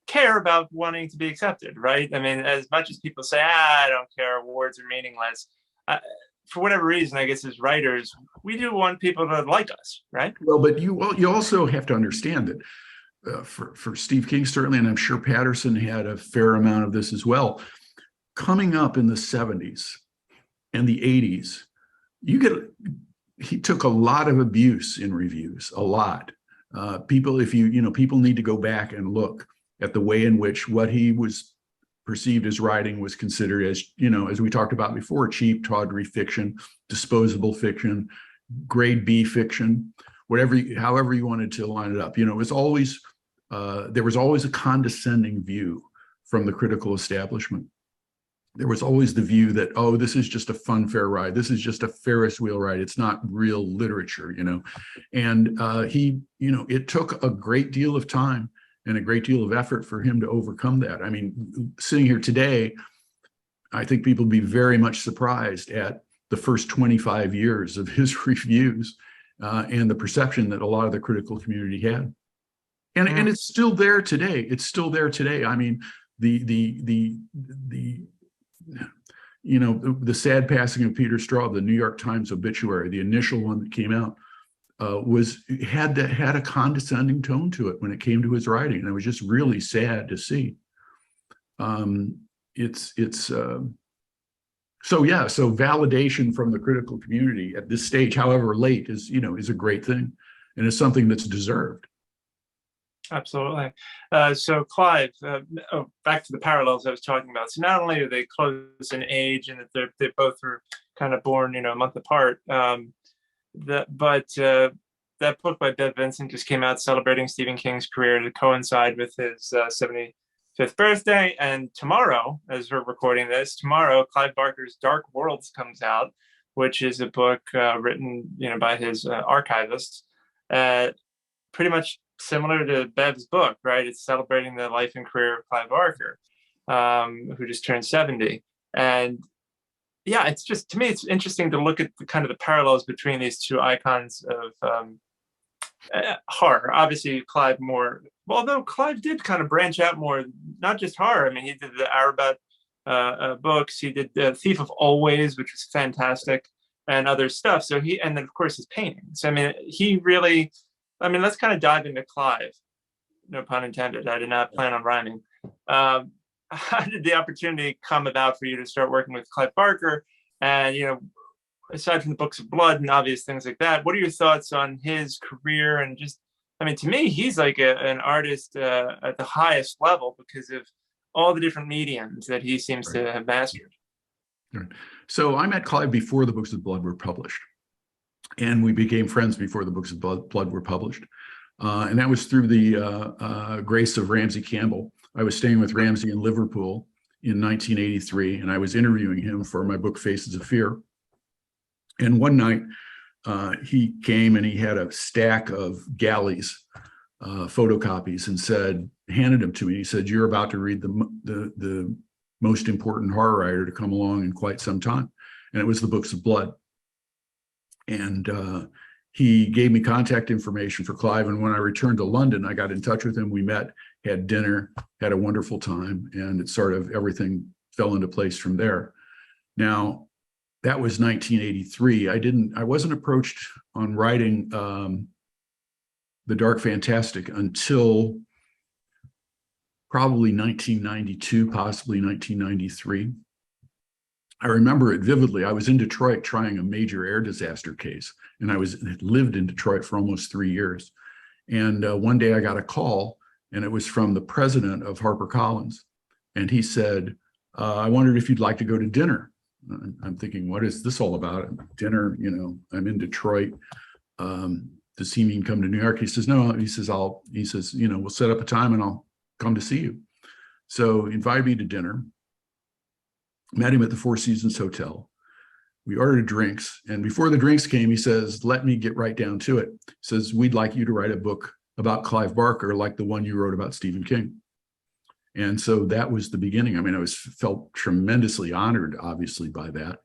care about wanting to be accepted, right? I mean, as much as people say, I don't care, awards are meaningless, for whatever reason, I guess as writers, we do want people to like us, right? Well, but you also have to understand that for Steve King, certainly, and I'm sure Patterson had a fair amount of this as well, coming up in the 70s and the 80s, he took a lot of abuse in reviews, a lot. People need to go back and look at the way in which what he was perceived as writing was considered as, as we talked about before, cheap, tawdry fiction, disposable fiction, grade B fiction, however you wanted to line it up. It was always, there was always a condescending view from the critical establishment. There was always the view that, oh, this is just a fun fair ride. This is just a Ferris wheel ride. It's not real literature, And it took a great deal of time and a great deal of effort for him to overcome that. I mean, sitting here today, I think people would be very much surprised at the first 25 years of his reviews and the perception that a lot of the critical community had. And it's still there today. It's still there today. I mean, the sad passing of Peter Straub, the New York Times obituary, the initial one that came out, had a condescending tone to it when it came to his writing, and it was just really sad to see. So validation from the critical community at this stage, however late, is a great thing, and it's something that's deserved. Absolutely. So Clive, back to the parallels I was talking about. So not only are they close in age and that they both were kind of born, a month apart, but that book by Bev Vincent just came out celebrating Stephen King's career to coincide with his 75th birthday. And tomorrow, as we're recording this, Clive Barker's Dark Worlds comes out, which is a book written, by his archivist, pretty much similar to Bev's book, right? It's celebrating the life and career of Clive Barker, who just turned 70. And yeah, it's just, to me, it's interesting to look at the parallels between these two icons of horror. Obviously, Clive more, although Clive did kind of branch out more, not just horror. I mean, he did the Arabat books. He did The Thief of Always, which was fantastic, and other stuff. So and then of course his paintings. I mean, let's kind of dive into Clive. No pun intended. I did not plan on rhyming. How did the opportunity come about for you to start working with Clive Barker? And, aside from the books of blood and obvious things like that, what are your thoughts on his career? And just, to me, he's like an artist at the highest level because of all the different mediums that he seems to have mastered. Right. So I met Clive before the books of blood were published. And we became friends before the books of blood were published. And that was through the grace of Ramsey Campbell. I was staying with Ramsey in Liverpool in 1983, and I was interviewing him for my book, Faces of Fear. And one night, he came and he had a stack of galleys, photocopies, and handed them to me. He said, "You're about to read the most important horror writer to come along in quite some time." And it was the books of blood. And he gave me contact information for Clive. And when I returned to London, I got in touch with him. We met, had dinner, had a wonderful time, and it sort of everything fell into place from there. Now, that was 1983. I wasn't approached on writing the Dark Fantastic until probably 1992, possibly 1993. I remember it vividly. I was in Detroit trying a major air disaster case, and had lived in Detroit for almost 3 years. And one day I got a call, and it was from the president of HarperCollins. And he said, I wondered if you'd like to go to dinner. I'm thinking, what is this all about? Dinner, I'm in Detroit. Does he mean come to New York? He says, no. He says, we'll set up a time and I'll come to see you. So he invited me to dinner, met him at the Four Seasons Hotel. We ordered drinks. And before the drinks came, he says, let me get right down to it. He says, we'd like you to write a book about Clive Barker, like the one you wrote about Stephen King. And so that was the beginning. I mean, felt tremendously honored, obviously, by that.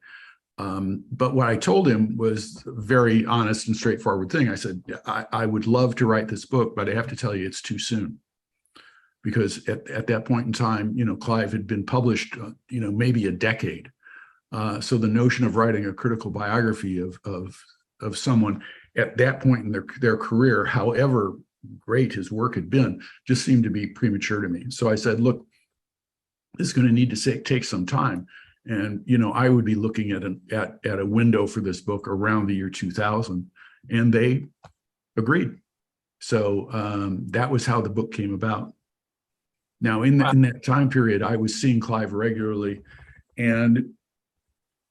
But what I told him was a very honest and straightforward thing. I said, I would love to write this book, but I have to tell you, it's too soon. Because at that point in time, Clive had been published, maybe a decade. So the notion of writing a critical biography of someone at that point in their career, however great his work had been, just seemed to be premature to me. So I said, look, this is going to need to take some time. And, I would be looking at a window for this book around the year 2000. And they agreed. So that was how the book came about. Now, in that time period, I was seeing Clive regularly, and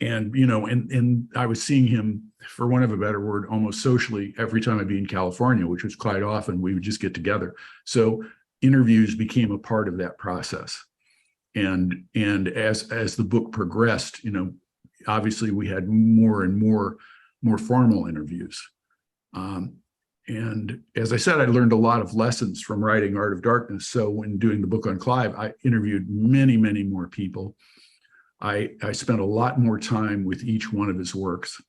I was seeing him, for want of a better word, almost socially every time I'd be in California, which was quite often. We would just get together. So interviews became a part of that process. And as the book progressed, obviously we had more and more formal interviews. And as I said, I learned a lot of lessons from writing Art of Darkness. So when doing the book on Clive, I interviewed many, many more people. I spent a lot more time with each one of his works,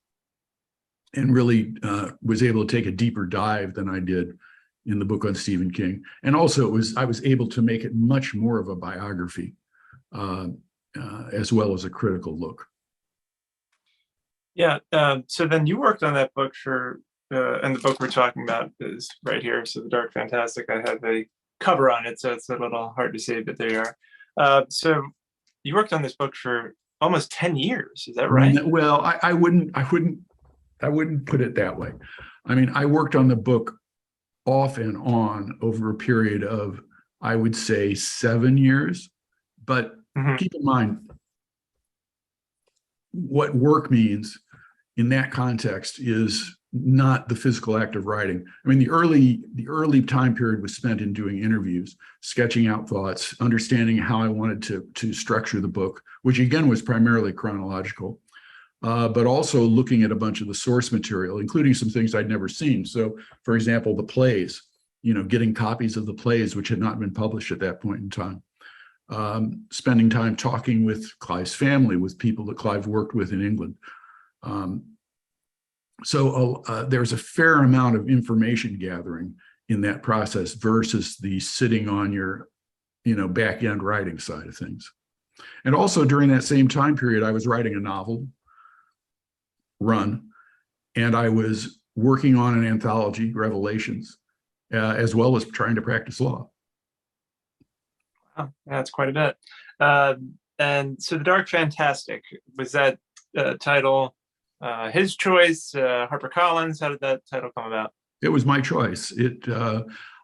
and really was able to take a deeper dive than I did in the book on Stephen King. And also I was able to make it much more of a biography, as well as a critical look. Yeah. So then you worked on that book and the book we're talking about is right here. So The Dark Fantastic, I have a cover on it, so it's a little hard to see, but there you are. So you worked on this book for almost 10 years. Is that right? Well, I wouldn't put it that way. I mean, I worked on the book off and on over a period of, I would say, 7 years. But keep in mind what work means in that context is not the physical act of writing. I mean, the early time period was spent in doing interviews, sketching out thoughts, understanding how I wanted to structure the book, which again was primarily chronological, but also looking at a bunch of the source material, including some things I'd never seen. So, for example, the plays, getting copies of the plays which had not been published at that point in time. Spending time talking with Clive's family, with people that Clive worked with in England. So there's a fair amount of information gathering in that process versus the sitting on your, back end writing side of things. And also during that same time period, I was writing a novel run, and I was working on an anthology, Revelations, as well as trying to practice law. Wow, that's quite a bit. And so The Dark Fantastic, was that title his choice, HarperCollins? How did that title come about? It was my choice.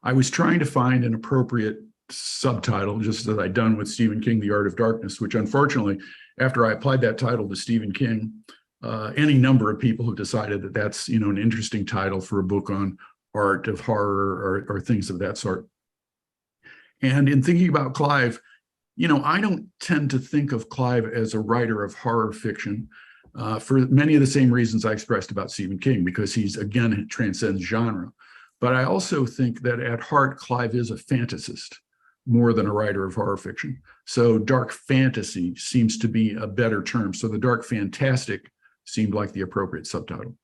I was trying to find an appropriate subtitle, just as I'd done with Stephen King, The Art of Darkness, which unfortunately, after I applied that title to Stephen King, any number of people have decided that that's, an interesting title for a book on art of horror or things of that sort. And in thinking about Clive, I don't tend to think of Clive as a writer of horror fiction, for many of the same reasons I expressed about Stephen King, because he's, again, transcends genre. But I also think that at heart, Clive is a fantasist more than a writer of horror fiction. So dark fantasy seems to be a better term. So The Dark Fantastic seemed like the appropriate subtitle.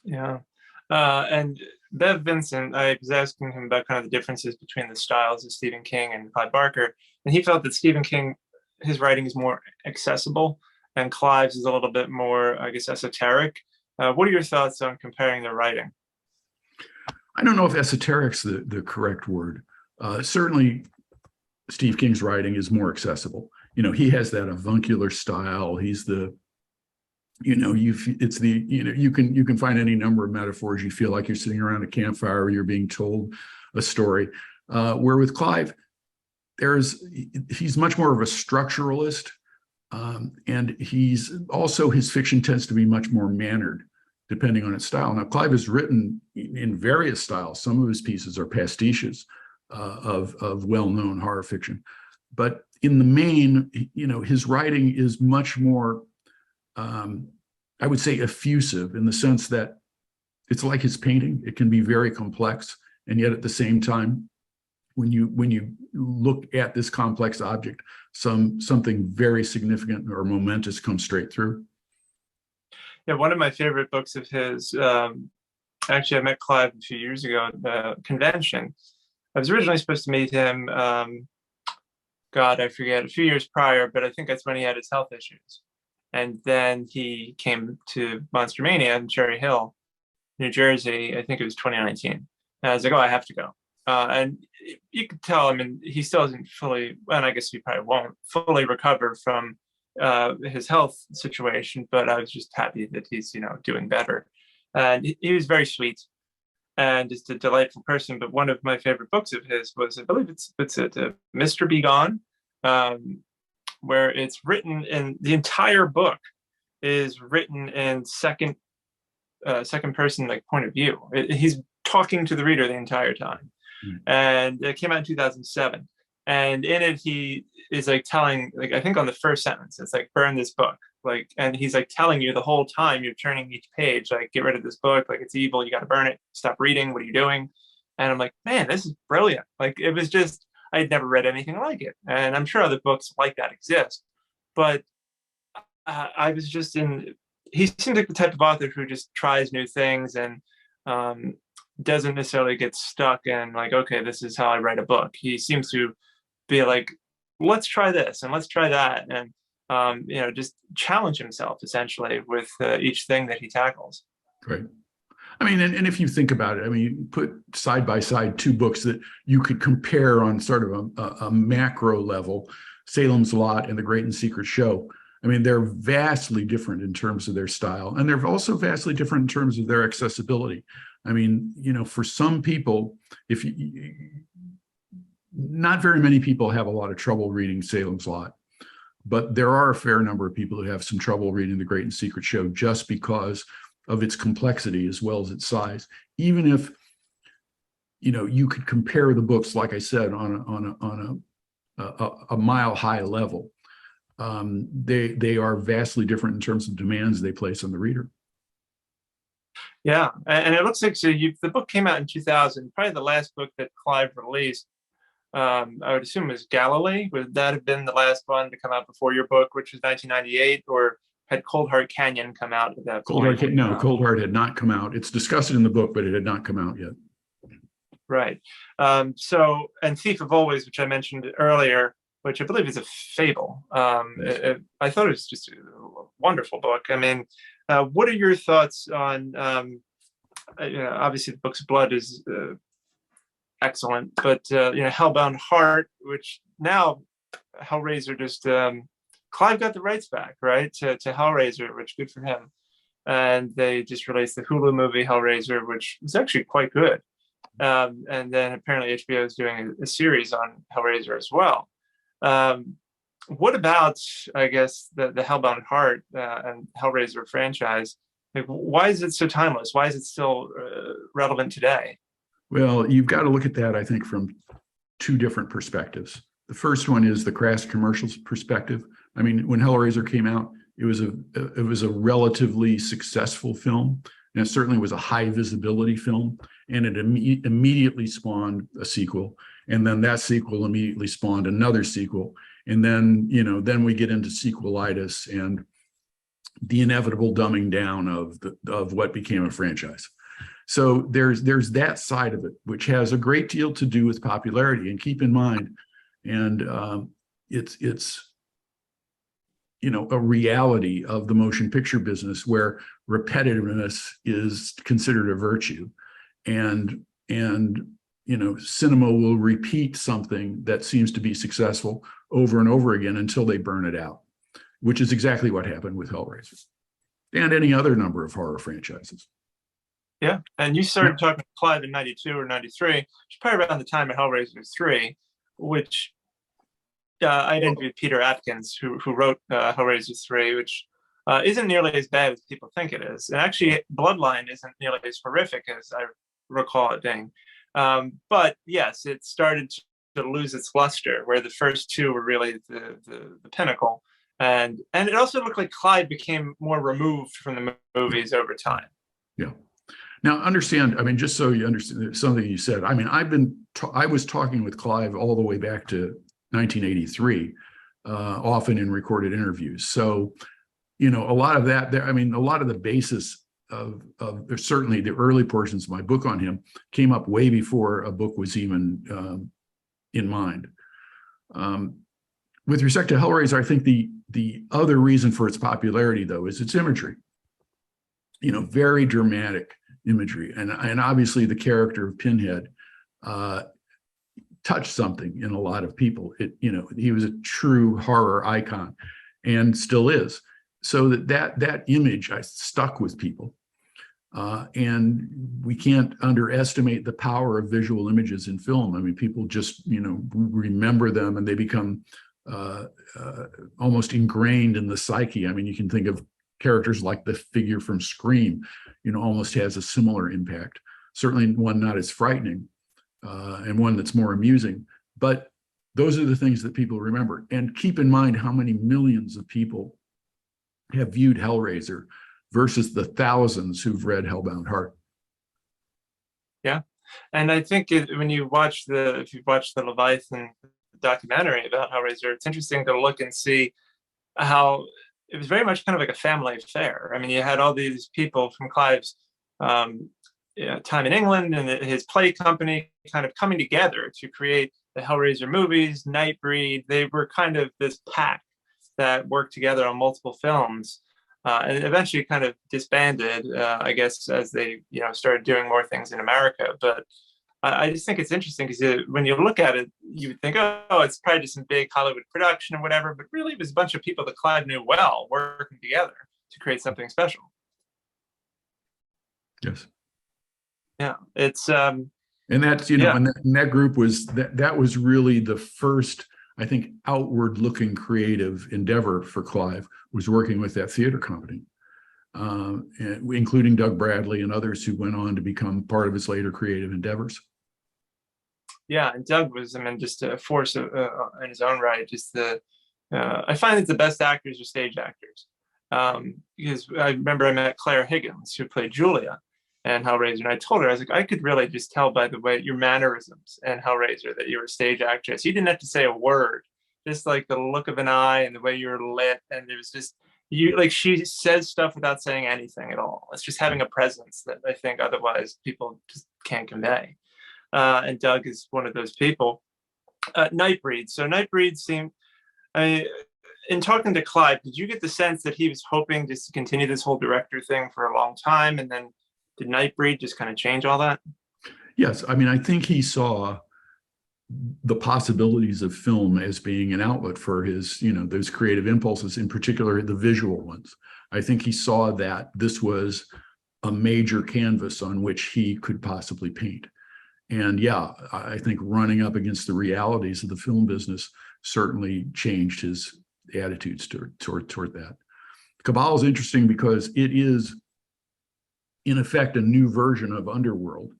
Yeah. And Bev Vincent, I was asking him about kind of the differences between the styles of Stephen King and Clyde Barker, and he felt that Stephen King, his writing is more accessible. and Clive's is a little bit more, I guess, esoteric. What are your thoughts on comparing their writing? I don't know if esoteric's the correct word. Certainly, Steve King's writing is more accessible. He has that avuncular style. He's the, it's the, you can find any number of metaphors. You feel like you're sitting around a campfire or you're being told a story. Where with Clive, he's much more of a structuralist. And his fiction tends to be much more mannered, depending on its style. Now, Clive has written in various styles. Some of his pieces are pastiches of well-known horror fiction, but in the main, his writing is much more, I would say, effusive, in the sense that it's like his painting. It can be very complex, and yet at the same time, when you look at this complex object, something very significant or momentous comes straight through. Yeah, one of my favorite books of his, actually, I met Clive a few years ago at the convention. I was originally supposed to meet him, God, I forget, a few years prior, but I think that's when he had his health issues. And then he came to Monster Mania in Cherry Hill, New Jersey. I think it was 2019. And I was like, oh, I have to go. And you could tell, I mean, he still hasn't fully, and I guess he probably won't fully recover from his health situation, but I was just happy that he's, doing better. And he was very sweet and just a delightful person. But one of my favorite books of his was, I believe it's Mr. Be Gone, where it's written in, the entire book is written in second person, like, point of view. He's talking to the reader the entire time. And it came out in 2007. And in it, he is like telling, like, I think on the first sentence, it's like, burn this book. Like, and he's like telling you the whole time you're turning each page, like, get rid of this book. Like, it's evil. You got to burn it. Stop reading. What are you doing? And I'm like, man, this is brilliant. Like, it was just, I had never read anything like it. And I'm sure other books like that exist. But I was just he seems like the type of author who just tries new things and doesn't necessarily get stuck in, like, okay, this is how I write a book. He seems to be like, let's try this and let's try that. And, just challenge himself essentially with each thing that he tackles. Right. I mean, and if you think about it, I mean, you put side by side two books that you could compare on sort of a macro level, Salem's Lot and The Great and Secret Show. I mean, they're vastly different in terms of their style, and they're also vastly different in terms of their accessibility. I mean, for some people, not very many people have a lot of trouble reading Salem's Lot, but there are a fair number of people who have some trouble reading The Great and Secret Show just because of its complexity as well as its size. Even if, you could compare the books, like I said, on a mile high level, they are vastly different in terms of demands they place on the reader. Yeah, and it looks like the book came out in 2000. Probably the last book that Clive released, I would assume, was Galilee. Would that have been the last one to come out before your book, which was 1998, or had Cold Heart Canyon come out at that point? No, Cold Heart had not come out. It's discussed in the book, but it had not come out yet. Right. So, and Thief of Always, which I mentioned earlier, which I believe is a fable. I thought it was just a wonderful book. I mean, what are your thoughts on, obviously the Book's Blood is excellent, but, Hellbound Heart, which now Hellraiser just, Clive got the rights back, right, to Hellraiser, which good for him. And they just released the Hulu movie Hellraiser, which is actually quite good. And then apparently HBO is doing a series on Hellraiser as well. What about, I guess, the Hellbound Heart and Hellraiser franchise? Like, why is it so timeless? Why is it still relevant today? Well, you've got to look at that, I think, from two different perspectives. The first one is the crass commercials perspective. I mean, when Hellraiser came out, it was a relatively successful film, and it certainly was a high visibility film, and it immediately spawned a sequel, and then that sequel immediately spawned another sequel, and then then we get into sequelitis and the inevitable dumbing down of what became a franchise. So there's that side of it, which has a great deal to do with popularity. And keep in mind, and a reality of the motion picture business where repetitiveness is considered a virtue, and cinema will repeat something that seems to be successful over and over again until they burn it out, which is exactly what happened with Hellraiser and any other number of horror franchises. Yeah, and you started talking to Clive in '92 or '93, which is probably around the time of Hellraiser 3, which I'd interviewed Peter Atkins, who wrote Hellraiser 3, which isn't nearly as bad as people think it is. And actually, Bloodline isn't nearly as horrific as I recall it being. But yes, it started to lose its luster, where the first two were really the pinnacle. And it also looked like Clyde became more removed from the movies over time. Yeah. Now, understand, I mean, just so you understand something you said, I mean, I was talking with Clive all the way back to 1983, often in recorded interviews. So, a lot of that there, I mean, a lot of the basis of certainly the early portions of my book on him came up way before a book was even in mind. With respect to Hellraiser, I think the other reason for its popularity, though, is its imagery. Very dramatic imagery, and obviously the character of Pinhead touched something in a lot of people. He was a true horror icon, and still is. So that image stuck with people, and we can't underestimate the power of visual images in film. I mean, people just remember them, and they become almost ingrained in the psyche. I mean, you can think of characters like the figure from Scream, almost has a similar impact. Certainly one not as frightening, and one that's more amusing. But those are the things that people remember. And keep in mind how many millions of people have viewed Hellraiser versus the thousands who've read Hellbound Heart. Yeah. And I think if you've watched the Leviathan documentary about Hellraiser, it's interesting to look and see how it was very much kind of like a family affair. I mean, you had all these people from Clive's time in England and his play company kind of coming together to create the Hellraiser movies, Nightbreed. They were kind of this pack that worked together on multiple films, and eventually kind of disbanded, I guess, as they started doing more things in America. But I just think it's interesting because when you look at it, you would think, oh, it's probably just some big Hollywood production or whatever. But really, it was a bunch of people that Clive knew well working together to create something special. Yes. Yeah, it's and that's and that group was that was really the first, I think, outward looking creative endeavor for Clive, was working with that theater company, including Doug Bradley and others who went on to become part of his later creative endeavors. Yeah, and Doug was, just a force in his own right. Just I find that the best actors are stage actors, because I remember I met Claire Higgins, who played Julia and Hellraiser, and I told her, I was like, I could really just tell by the way your mannerisms and Hellraiser that you were a stage actress. You didn't have to say a word, just like the look of an eye and the way you were lit, and it was just she says stuff without saying anything at all. It's just having a presence that I think otherwise people just can't convey. And Doug is one of those people. Nightbreed. So Nightbreed seemed, in talking to Clive, did you get the sense that he was hoping just to continue this whole director thing for a long time, and then did Nightbreed just kind of change all that? Yes, I think he saw the possibilities of film as being an outlet for his, those creative impulses, in particular the visual ones. I think he saw that this was a major canvas on which he could possibly paint. And yeah, I think running up against the realities of the film business certainly changed his attitudes toward that. Cabal is interesting because it is, in effect, a new version of Underworld,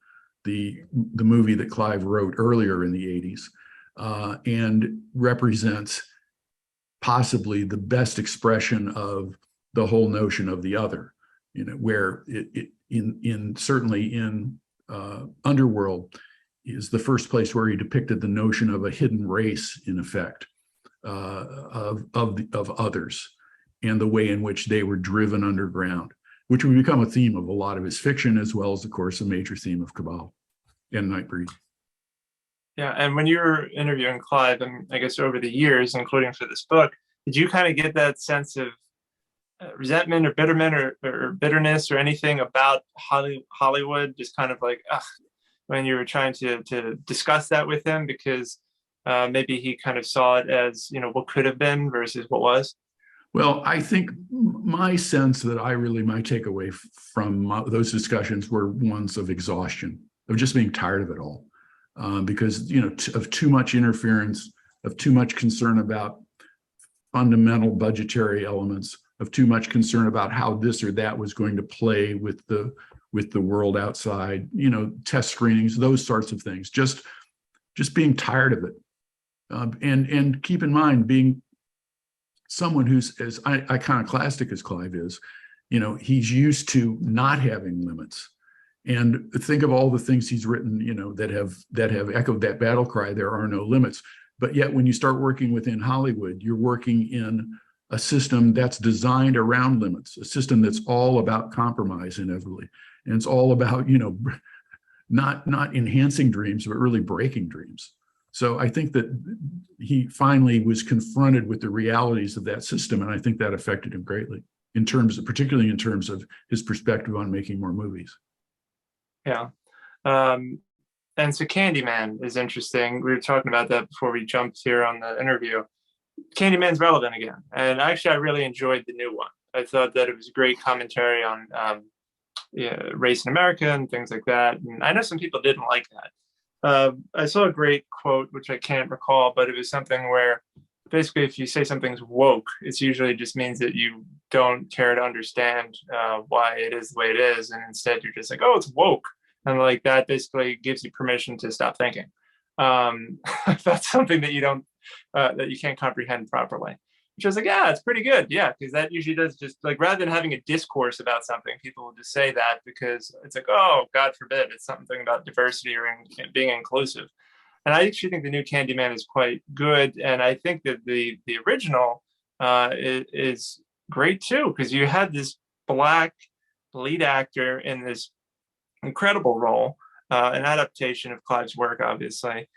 the movie that Clive wrote earlier in the 80s, and represents possibly the best expression of the whole notion of the other, where certainly in Underworld is the first place where he depicted the notion of a hidden race, in effect, of others, and the way in which they were driven underground, which would become a theme of a lot of his fiction, as well as, of course, a major theme of Cabal and Nightbreed. Yeah, and when you were interviewing Clive, and I guess over the years, including for this book, Did you kind of get that sense of resentment or bitterment or bitterness or anything about Hollywood? Just kind of like, ugh, when you were trying to discuss that with him, because maybe he kind of saw it as, what could have been versus what was. Well, I think my sense that my takeaway from those discussions were ones of exhaustion, of just being tired of it all, because of too much interference, of too much concern about fundamental budgetary elements, of too much concern about how this or that was going to play with the world outside, test screenings, those sorts of things. Just being tired of it, and keep in mind, being someone who's as iconoclastic as Clive is, he's used to not having limits. And think of all the things he's written, that have echoed that battle cry, there are no limits. But yet when you start working within Hollywood, you're working in a system that's designed around limits, a system that's all about compromise inevitably. And it's all about, not enhancing dreams, but really breaking dreams. So I think that he finally was confronted with the realities of that system. And I think that affected him greatly particularly in terms of his perspective on making more movies. Yeah. And so Candyman is interesting. We were talking about that before we jumped here on the interview. Candyman's relevant again. And actually, I really enjoyed the new one. I thought that it was a great commentary on race in America and things like that. And I know some people didn't like that. I saw a great quote, which I can't recall, but it was something where basically if you say something's woke, it usually just means that you don't care to understand why it is the way it is. And instead you're just like, oh, it's woke. And like that basically gives you permission to stop thinking. That's something that that you can't comprehend properly. Which I was like, yeah, it's pretty good. Yeah, because that usually does just like rather than having a discourse about something, people will just say that because it's like, oh, God forbid, it's something about diversity or being inclusive. And I actually think the new Candyman is quite good, and I think that the original is great too, because you had this black lead actor in this incredible role, an adaptation of Clive's work, obviously.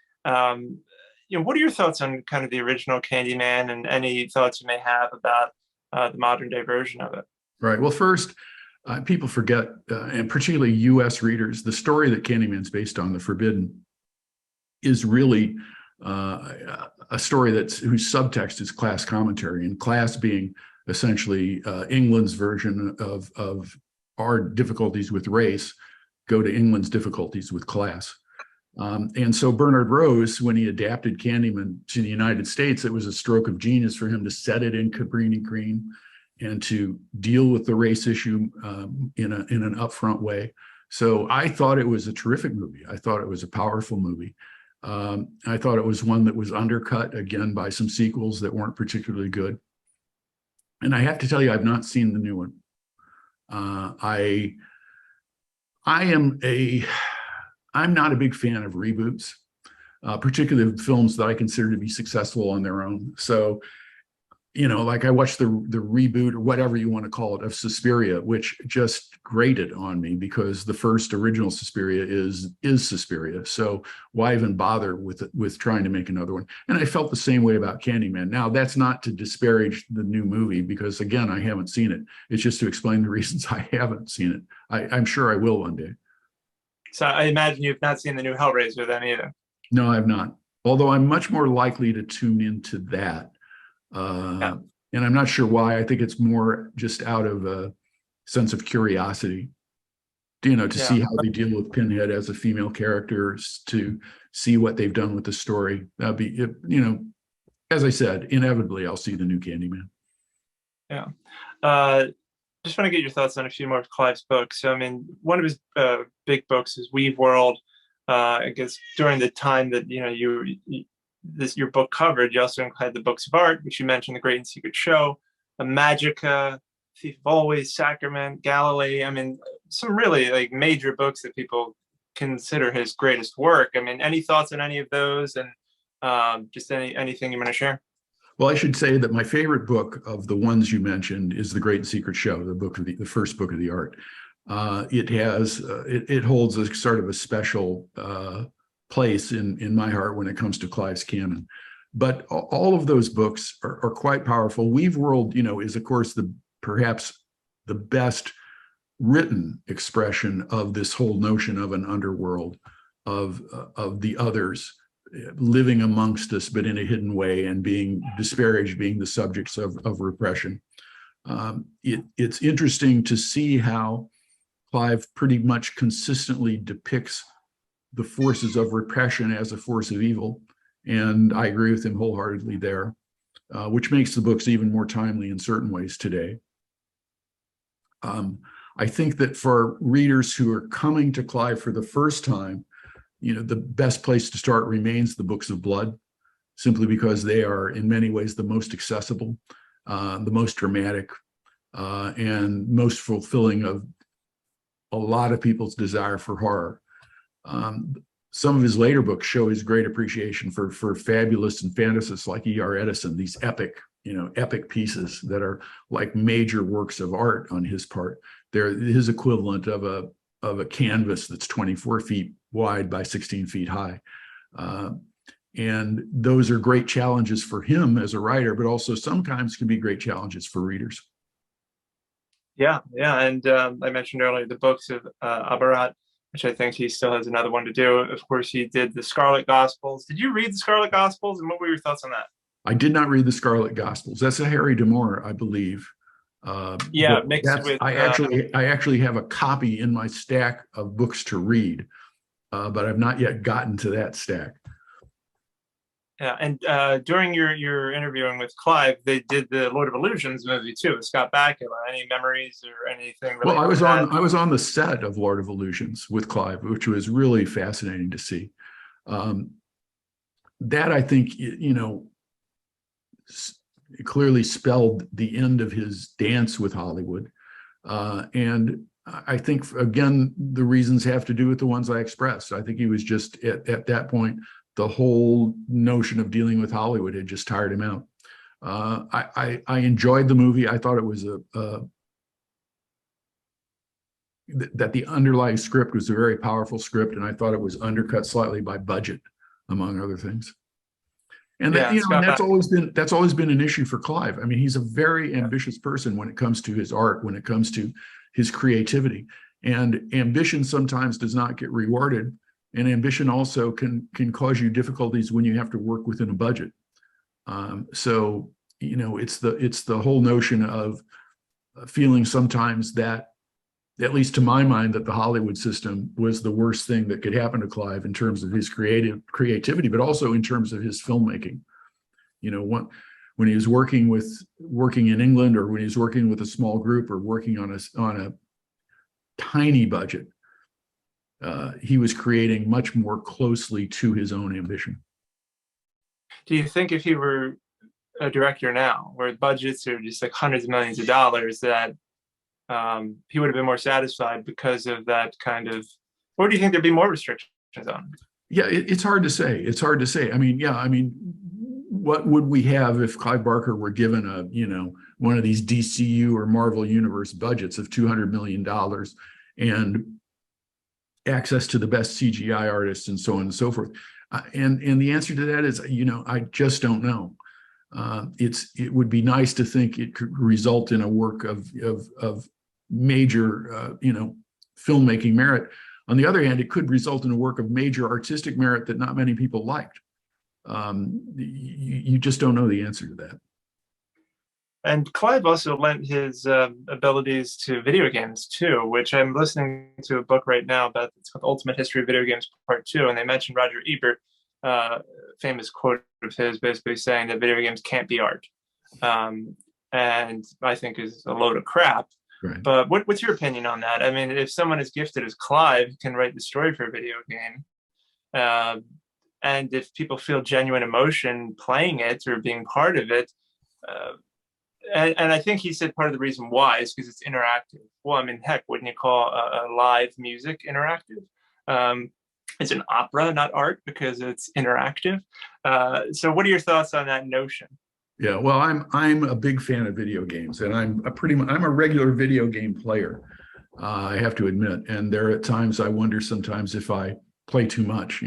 What are your thoughts on kind of the original Candyman, and any thoughts you may have about the modern day version of it? Right. Well, first, people forget, and particularly U.S. readers, the story that Candyman's based on, The Forbidden, is really a story whose subtext is class commentary, and class being essentially England's version of our difficulties with race go to England's difficulties with class. And so Bernard Rose, when he adapted Candyman to the United States, it was a stroke of genius for him to set it in Cabrini Green and to deal with the race issue in an upfront way. So I thought it was a terrific movie. I thought it was a powerful movie. I thought it was one that was undercut again by some sequels that weren't particularly good. And I have to tell you, I've not seen the new one. I'm not a big fan of reboots, particularly films that I consider to be successful on their own. So, like I watched the reboot or whatever you want to call it of Suspiria, which just grated on me because the first original Suspiria is Suspiria. So why even bother with trying to make another one? And I felt the same way about Candyman. Now, that's not to disparage the new movie because, again, I haven't seen it. It's just to explain the reasons I haven't seen it. I'm sure I will one day. So I imagine you've not seen the new Hellraiser then either. No, I've not. Although I'm much more likely to tune into that. Yeah. And I'm not sure why. I think it's more just out of a sense of curiosity, to see how they deal with Pinhead as a female character, to see what they've done with the story. That'd be, as I said, inevitably I'll see the new Candyman. Yeah. Just want to get your thoughts on a few more of Clive's books. So, I mean, one of his big books is Weave World. I guess during the time that your book covered, you also had the books of art, which you mentioned, The Great and Secret Show, Magica, Thief of Always, Sacrament, Galilee. I mean, some really like major books that people consider his greatest work. I mean, any thoughts on any of those, and just anything you want to share? Well, I should say that my favorite book of the ones you mentioned is The Great and Secret Show, the first book of the art. It holds a sort of a special place in my heart when it comes to Clive's canon. But all of those books are quite powerful. Weave World, is of course perhaps the best written expression of this whole notion of an underworld, of the others living amongst us, but in a hidden way, and being disparaged, being the subjects of repression. It's interesting to see how Clive pretty much consistently depicts the forces of repression as a force of evil. And I agree with him wholeheartedly there, which makes the books even more timely in certain ways today. I think that for readers who are coming to Clive for the first time, the best place to start remains the books of blood, simply because they are in many ways the most accessible, the most dramatic, and most fulfilling of a lot of people's desire for horror. Some of his later books show his great appreciation for fabulous and fantasists like E.R. Edison, these epic pieces that are like major works of art on his part. They're his equivalent of a canvas that's 24 feet wide by 16 feet high. And those are great challenges for him as a writer, but also sometimes can be great challenges for readers. Yeah. And I mentioned earlier the books of Abarat, which I think he still has another one to do. Of course, he did the Scarlet Gospels. Did you read the Scarlet Gospels, and what were your thoughts on that? I did not read the Scarlet Gospels. That's a Harry D'Amour, I believe. Yeah, mixed with. I actually have a copy in my stack of books to read, but I've not yet gotten to that stack. Yeah, and during your interviewing with Clive, they did the Lord of Illusions movie too with Scott Bakula. Any memories or anything? Well, I was on the set of Lord of Illusions with Clive, which was really fascinating to see. That I think clearly spelled the end of his dance with Hollywood, and I think again the reasons have to do with the ones I expressed. I think he was just at that point, the whole notion of dealing with Hollywood had just tired him out. I enjoyed the movie. I thought it was that the underlying script was a very powerful script, and I thought it was undercut slightly by budget, among other things. And that's always been an issue for Clive. I mean, he's a very ambitious person when it comes to his art, when it comes to his creativity, and ambition sometimes does not get rewarded. And ambition also can cause you difficulties when you have to work within a budget. So it's the whole notion of feeling sometimes that, at least to my mind, that the Hollywood system was the worst thing that could happen to Clive in terms of his creativity, but also in terms of his filmmaking. When he was working in England, or when he was working with a small group, or working on a tiny budget, he was creating much more closely to his own ambition. Do you think if he were a director now, where budgets are just like hundreds of millions of dollars, that he would have been more satisfied because of that kind of, or do you think there'd be more restrictions on? Yeah, it's hard to say. It's hard to say. I mean, what would we have if Clive Barker were given one of these DCU or Marvel Universe budgets of $200 million and access to the best CGI artists and so on and so forth? And the answer to that is, I just don't know. It would be nice to think it could result in a work of major, filmmaking merit. On the other hand, it could result in a work of major artistic merit that not many people liked. You just don't know the answer to that. And Clive also lent his abilities to video games too, which I'm listening to a book right now about. It's called Ultimate History of Video Games Part 2, and they mentioned Roger Ebert, famous quote of his, basically saying that video games can't be art, and I think is a load of crap. Right. But what's your opinion on that? I mean, if someone as gifted as Clive can write the story for a video game, and if people feel genuine emotion playing it or being part of it, and I think he said part of the reason why is because it's interactive. Well, I mean, heck, wouldn't you call a live music interactive? It's an opera, not art, because it's interactive. So what are your thoughts on that notion? Yeah, well, I'm a big fan of video games, and I'm a regular video game player. I have to admit, and there are times I wonder sometimes if I play too much,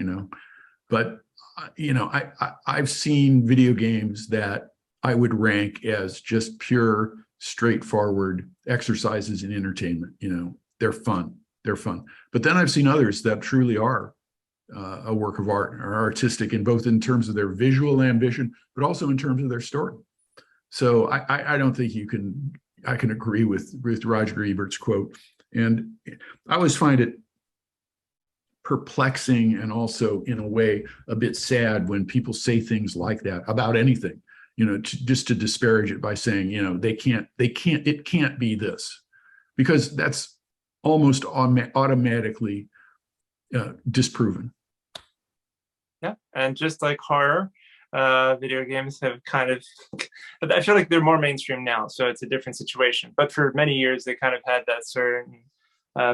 But I've seen video games that I would rank as just pure, straightforward exercises in entertainment. They're fun. They're fun. But then I've seen others that truly are a work of art or artistic in both in terms of their visual ambition, but also in terms of their story. So I don't think I can agree with Roger Ebert's quote. And I always find it perplexing and also in a way a bit sad when people say things like that about anything, just to disparage it by saying, it can't be this, because that's almost automatically disproven. Yeah, and just like horror, video games have kind of, I feel like they're more mainstream now, so it's a different situation. But for many years, they kind of had that certain,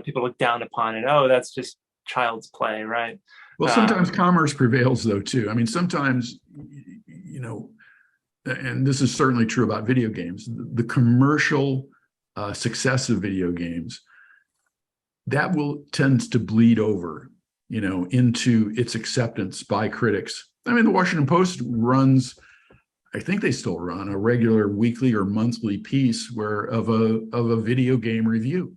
people look down upon it. Oh, that's just child's play, right? Well, sometimes commerce prevails, though, too. I mean, sometimes, and this is certainly true about video games, the commercial success of video games, that tends to bleed over, into its acceptance by critics. I mean, the Washington Post runs, I think they still run, a regular weekly or monthly piece of a video game review.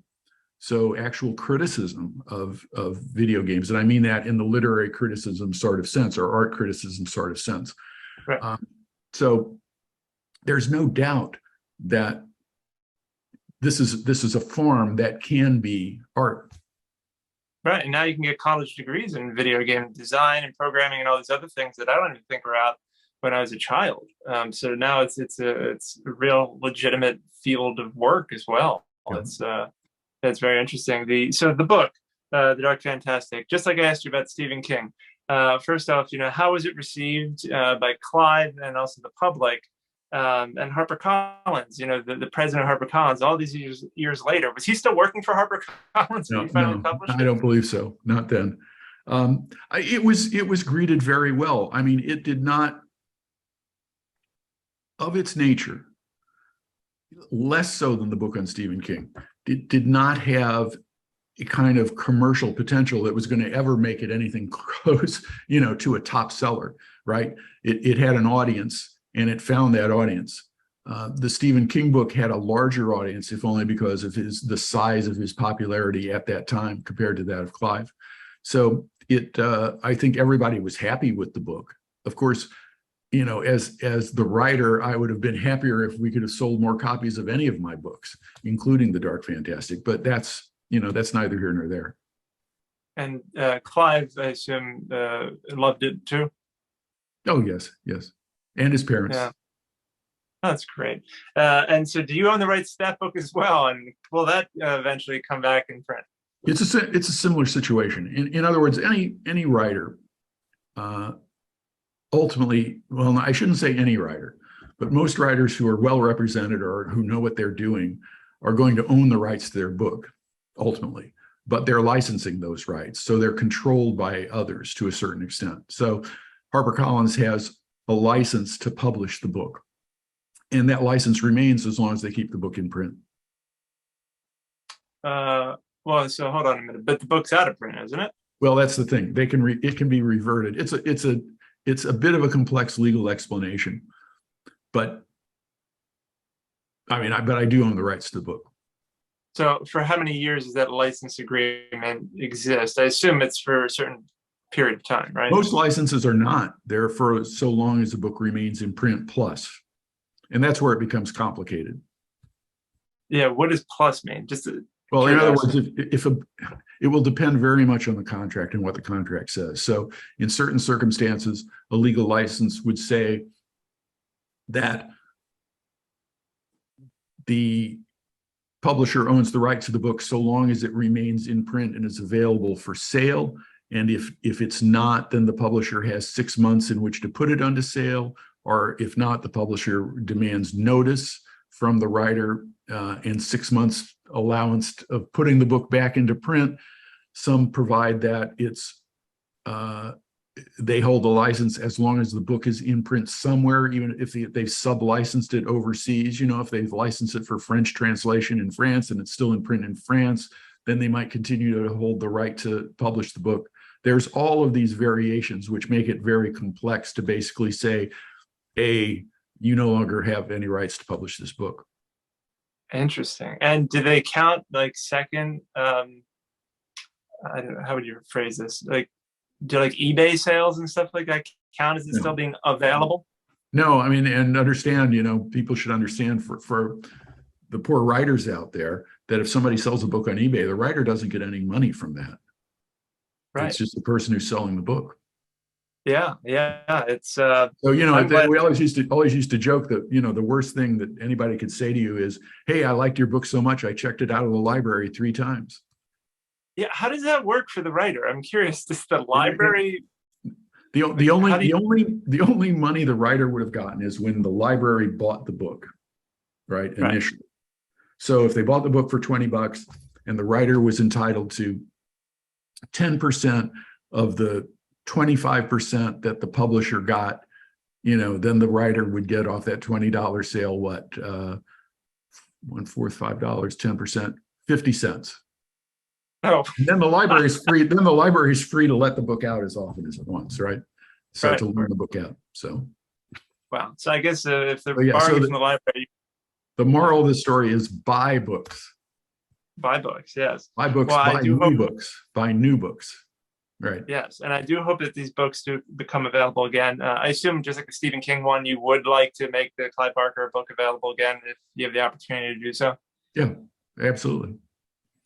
So actual criticism of video games, and I mean that in the literary criticism sort of sense, or art criticism sort of sense. Right. So there's no doubt that this is a form that can be art. Right, and now you can get college degrees in video game design and programming and all these other things that I don't even think were out when I was a child. So now it's a real legitimate field of work as well. Yeah. That's very interesting. The book, The Dark Fantastic, just like I asked you about Stephen King. First off, how was it received by Clyde and also the public? And HarperCollins, the president of HarperCollins, all these years later, was he still working for HarperCollins when he finally published it? I don't believe so. Not then. It was greeted very well. I mean, it did not, of its nature, less so than the book on Stephen King, it did not have a kind of commercial potential that was going to ever make it anything close, to a top seller, right? It had an audience, and it found that audience. The Stephen King book had a larger audience, if only because of the size of his popularity at that time compared to that of Clive. So I think everybody was happy with the book. Of course, as the writer, I would have been happier if we could have sold more copies of any of my books, including The Dark Fantastic. But that's neither here nor there. And Clive, I assume, loved it too. Oh yes, and his parents. Yeah, that's great. And so, do you own the rights to that book as well? And will that eventually come back in print? It's a similar situation. In other words, any writer. Ultimately, well, I shouldn't say any writer, but most writers who are well represented or who know what they're doing are going to own the rights to their book, ultimately. But they're licensing those rights, so they're controlled by others to a certain extent. So HarperCollins has a license to publish the book, and that license remains as long as they keep the book in print. Well, so hold on a minute, but the book's out of print, isn't it? Well, that's the thing. It can be reverted. It's a bit of a complex legal explanation, but I do own the rights to the book. So for how many years does that license agreement exist? I assume it's for a certain period of time, right? Most licenses are not. They're for so long as the book remains in print plus. And that's where it becomes complicated. Yeah, what does plus mean? Well, in other words, it will depend very much on the contract and what the contract says. So in certain circumstances, a legal license would say that the publisher owns the right to the book so long as it remains in print and is available for sale. And if it's not, then the publisher has 6 months in which to put it onto sale. Or if not, the publisher demands notice from the writer and 6 months allowance of putting the book back into print. Some provide that they hold the license as long as the book is in print somewhere, even if they've sub-licensed it overseas. If they've licensed it for French translation in France and it's still in print in France, then they might continue to hold the right to publish the book. there's all of these variations which make it very complex to basically say, you no longer have any rights to publish this book. Interesting. And do they count like second? I don't know, how would you phrase this? Like, do like eBay sales and stuff like that count as it still being available? No, I mean, and understand, people should understand for the poor writers out there that if somebody sells a book on eBay, the writer doesn't get any money from that. Right. It's just the person who's selling the book. Yeah. It's so we always used to joke that the worst thing that anybody could say to you is, "Hey, I liked your book so much I checked it out of the library 3 times." Yeah, how does that work for the writer? I'm curious. Does the library? The only money the writer would have gotten is when the library bought the book, right? Initially. So if they bought the book for $20 and the writer was entitled to 10% of the 25% that the publisher got, then the writer would get off that $20 sale, what, 1/4, $5, 10%, 50 cents. Oh. And then the library is free. Then the library is free to let the book out as often as it wants, right? So to loan the book out. So. Wow. So I guess if they're borrowing from the library. The moral of the story is buy books. Buy books, yes. Buy books, buy new books. Buy new books. Right. Yes, and I do hope that these books do become available again. I assume just like the Stephen King one, you would like to make the Clyde Barker book available again if you have the opportunity to do so. Yeah, absolutely.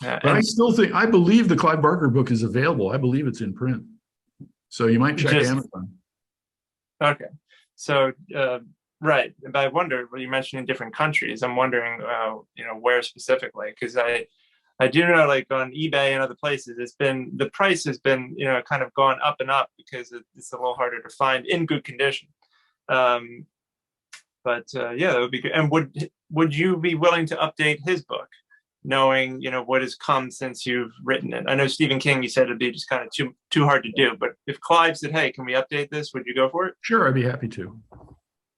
But I believe the Clyde Barker book is available. I believe it's in print. So you might check Amazon. Okay. So, right. But I wonder, well, you mentioned in different countries. I'm wondering, where specifically, because I do know, like on eBay and other places, the price has been, kind of gone up and up because it's a little harder to find in good condition. But that would be good. And would you be willing to update his book, knowing what has come since you've written it? I know Stephen King, you said it'd be just kind of too hard to do. But if Clive said, "Hey, can we update this?" Would you go for it? Sure, I'd be happy to.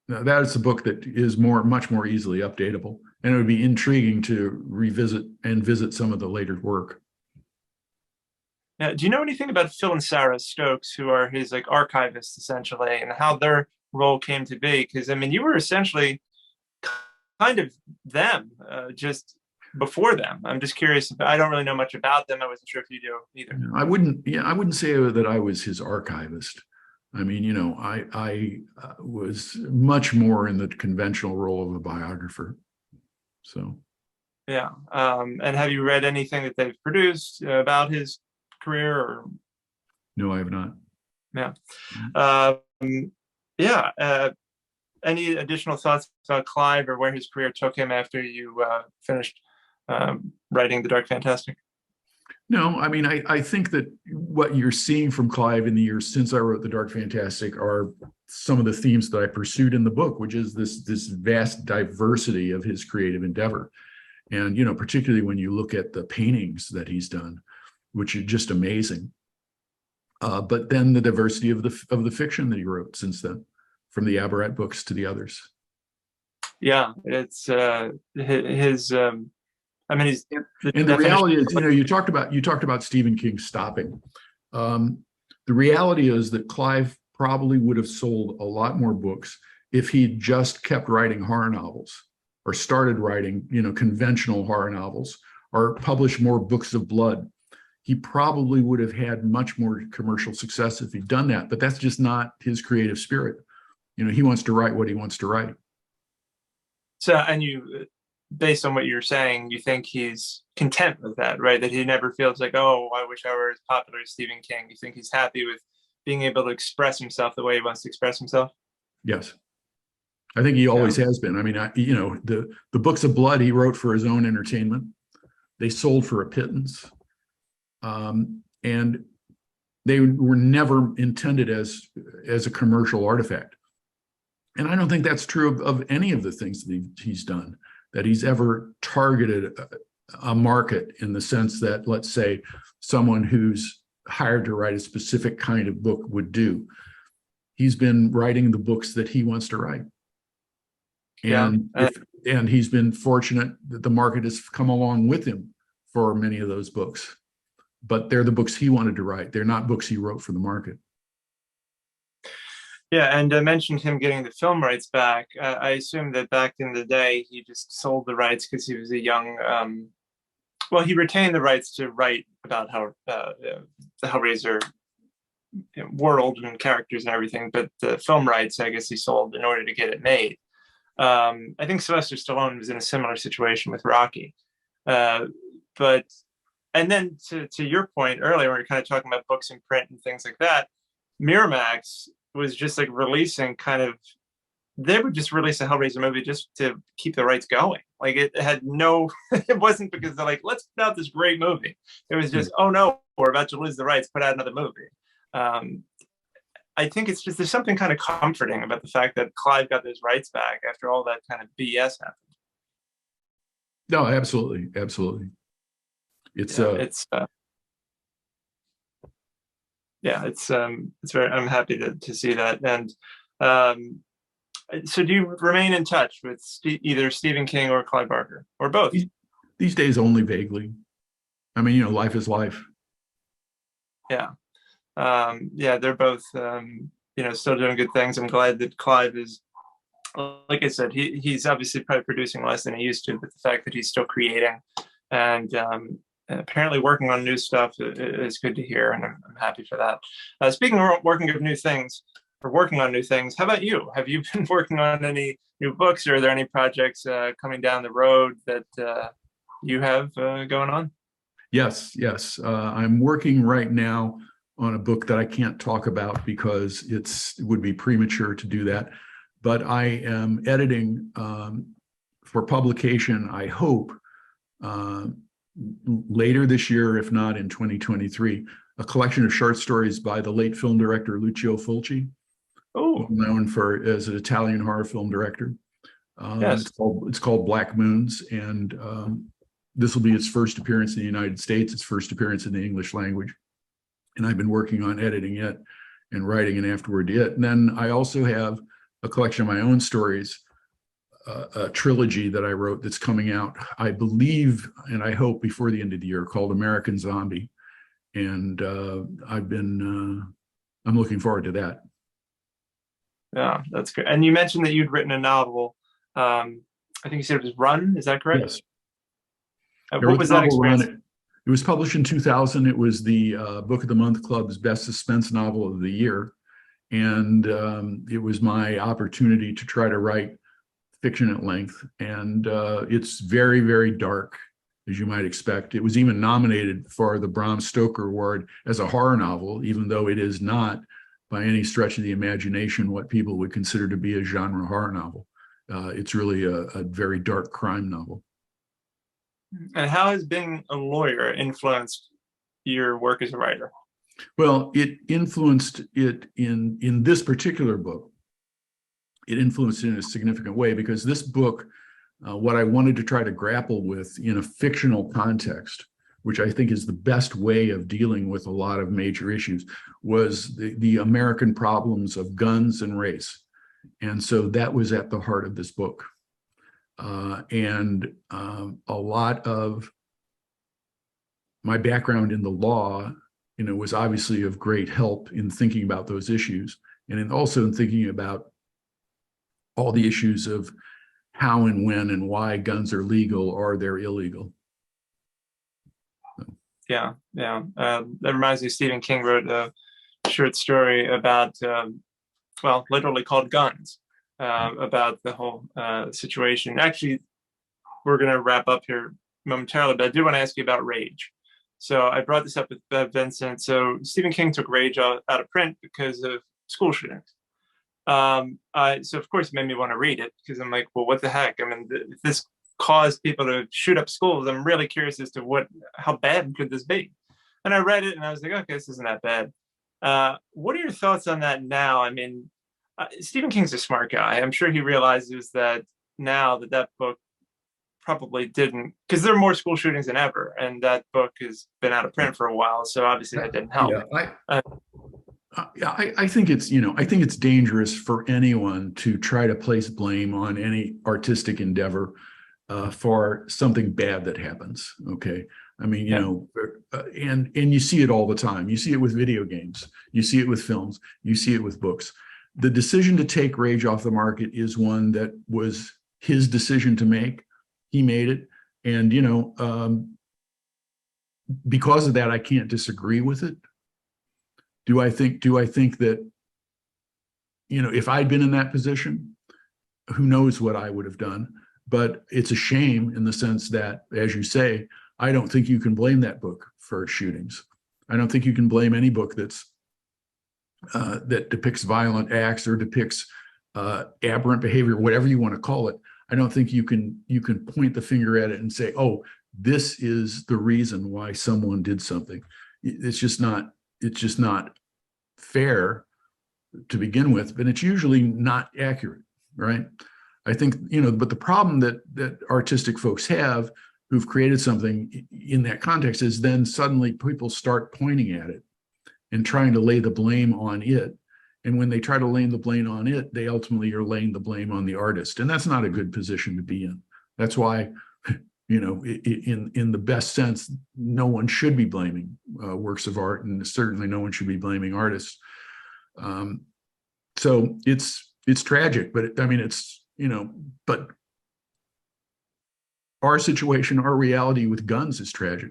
Now, that is a book that is much more easily updatable, and it would be intriguing to revisit and visit some of the later work. Now, do you know anything about Phil and Sarah Stokes, who are his like archivists essentially, and how their role came to be? Because I mean, you were essentially kind of them, just before them. I'm just curious. I don't really know much about them. I wasn't sure if you do either. I wouldn't say that I was his archivist. I mean, I was much more in the conventional role of a biographer. So. Yeah. And have you read anything that they've produced about his career? Or? No, I have not. Yeah. Any additional thoughts about Clive or where his career took him after you finished writing The Dark Fantastic? No, I mean, I think that what you're seeing from Clive in the years since I wrote The Dark Fantastic are some of the themes that I pursued in the book, which is this vast diversity of his creative endeavor. And, particularly when you look at the paintings that he's done, which are just amazing. But then the diversity of the fiction that he wrote since then, from the Aberrat books to the others. Yeah, it's his. I mean, and the reality is, you talked about Stephen King stopping. The reality is that Clive probably would have sold a lot more books if he just kept writing horror novels, or started writing, conventional horror novels, or published more books of blood. He probably would have had much more commercial success if he'd done that. But that's just not his creative spirit. He wants to write what he wants to write. So, and based on what you're saying, you think he's content with that, right? That he never feels like, oh, I wish I were as popular as Stephen King. You think he's happy with being able to express himself the way he wants to express himself? Yes. I think he always has been. I mean, the books of blood he wrote for his own entertainment. They sold for a pittance. And they were never intended as a commercial artifact. And I don't think that's true of any of the things that he's done, that he's ever targeted a market in the sense that, let's say, someone who's hired to write a specific kind of book would do. He's been writing the books that he wants to write. And he's been fortunate that the market has come along with him for many of those books. but they're the books he wanted to write. They're not books he wrote for the market. Yeah, and I mentioned him getting the film rights back. I assume that back in the day, he just sold the rights because he was a young. Well, he retained the rights to write about how the Hellraiser world and characters and everything, but the film rights, I guess, he sold in order to get it made. I think Sylvester Stallone was in a similar situation with Rocky, but and then to your point earlier, when we are kind of talking about books in print and things like that, Miramax was just like releasing kind of, they would just release a Hellraiser movie just to keep the rights going. Like it had no, it wasn't because they're like, let's put out this great movie. It was just, oh no, we're about to lose the rights, put out another movie. I think it's just, there's something kind of comforting about the fact that Clive got those rights back after all that kind of BS happened. No, absolutely. Absolutely. It's very, I'm happy to see that. And so do you remain in touch with either Stephen King or Clyde Barker or both? These days only vaguely. I mean, life is life. Yeah. They're both, still doing good things. I'm glad that Clive is, like I said, he's obviously probably producing less than he used to, but the fact that he's still creating and apparently working on new stuff is good to hear, and I'm happy for that. Speaking of working on new things, how about you? Have you been working on any new books, or are there any projects coming down the road that you have going on? Yes. I'm working right now on a book that I can't talk about because it would be premature to do that. But I am editing for publication, I hope, later this year, if not in 2023, a collection of short stories by the late film director Lucio Fulci, known as an Italian horror film director. Yes. It's called Black Moons, and this will be its first appearance in the United States, its first appearance in the English language. And I've been working on editing it and writing an afterword to it. And then I also have a collection of my own stories, a trilogy that I wrote that's coming out, I believe, and I hope before the end of the year, called American Zombie. And I'm looking forward to that. Yeah, that's good. And you mentioned that you'd written a novel. I think you said it was Run. Is that correct? Yes. What was that experience? It was published in 2000. It was the Book of the Month Club's best suspense novel of the year. And it was my opportunity to try to write fiction at length. And it's very, very dark, as you might expect. It was even nominated for the Bram Stoker Award as a horror novel, even though it is not by any stretch of the imagination what people would consider to be a genre horror novel. It's really a very dark crime novel. And how has being a lawyer influenced your work as a writer? Well, it influenced it in this particular book. It influenced it in a significant way because this book, what I wanted to try to grapple with in a fictional context, which I think is the best way of dealing with a lot of major issues, was the American problems of guns and race. And so that was at the heart of this book. And a lot of my background in the law, was obviously of great help in thinking about those issues, and also in thinking about all the issues of how and when and why guns are legal or they're illegal. Yeah. That reminds me, Stephen King wrote a short story about, literally called Guns, about the whole situation. Actually, we're going to wrap up here momentarily, but I do want to ask you about Rage. So I brought this up with Vincent. So Stephen King took Rage out of print because of school shootings. So of course it made me want to read it because I'm like, well, what the heck? I mean, if this caused people to shoot up schools, I'm really curious as to how bad could this be? And I read it and I was like, okay, this isn't that bad. What are your thoughts on that now? I mean, Stephen King's a smart guy. I'm sure he realizes that now that book probably didn't, because there are more school shootings than ever, and that book has been out of print for a while, so obviously that didn't help. I think it's dangerous for anyone to try to place blame on any artistic endeavor for something bad that happens. Okay, I mean, Yeah. and you see it all the time. You see it with video games. You see it with films. You see it with books. The decision to take Rage off the market is one that was his decision to make. He made it, and because of that, I can't disagree with it. Do I think that if I'd been in that position, who knows what I would have done? But it's a shame in the sense that, as you say, I don't think you can blame that book for shootings. I don't think you can blame any book that depicts violent acts or depicts aberrant behavior, whatever you want to call it. I don't think you can point the finger at it and say, "Oh, this is the reason why someone did something." It's just not fair to begin with, but it's usually not accurate, right? I think, but the problem that artistic folks have who've created something in that context is then suddenly people start pointing at it and trying to lay the blame on it. And when they try to lay the blame on it, they ultimately are laying the blame on the artist. And that's not a good position to be in. That's why, in the best sense, no one should be blaming works of art, and certainly no one should be blaming artists. So it's tragic, but but our situation, our reality with guns is tragic.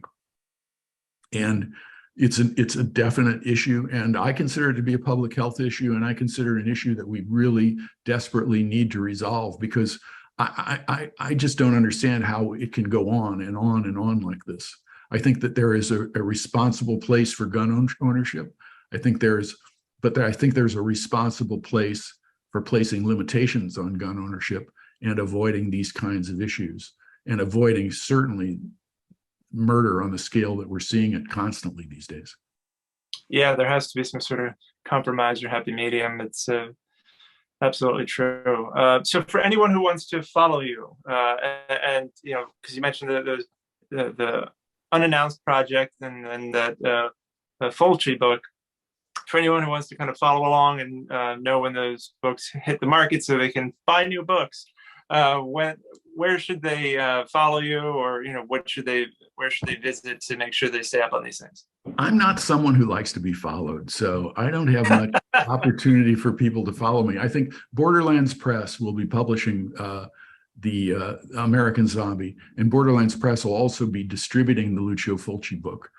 And it's a definite issue, and I consider it to be a public health issue, and I consider it an issue that we really desperately need to resolve, because I just don't understand how it can go on and on and on like this. I think that there is a responsible place for gun ownership. I think there's a responsible place for placing limitations on gun ownership and avoiding these kinds of issues, and avoiding certainly murder on the scale that we're seeing it constantly these days. Yeah, there has to be some sort of compromise or happy medium. It's absolutely true. So for anyone who wants to follow you, and because you mentioned the unannounced project and that Fulci book, for anyone who wants to kind of follow along and know when those books hit the market so they can buy new books, where should they follow you, or where should they visit to make sure they stay up on these things? I'm not someone who likes to be followed, so I don't have much opportunity for people to follow me. I think Borderlands Press will be publishing the American Zombie, and Borderlands Press will also be distributing the Lucio Fulci book.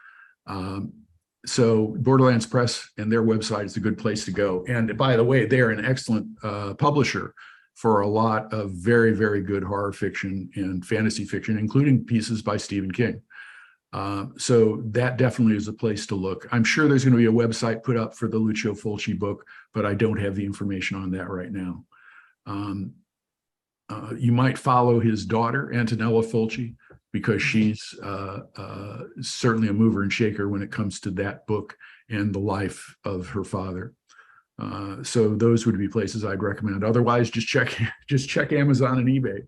So Borderlands Press and their website is a good place to go. And by the way, they are an excellent publisher for a lot of very, very good horror fiction and fantasy fiction, including pieces by Stephen King. So that definitely is a place to look. I'm sure there's going to be a website put up for the Lucio Fulci book, but I don't have the information on that right now. You might follow his daughter, Antonella Fulci, because she's certainly a mover and shaker when it comes to that book and the life of her father. So those would be places I'd recommend. Otherwise, just check Amazon and eBay.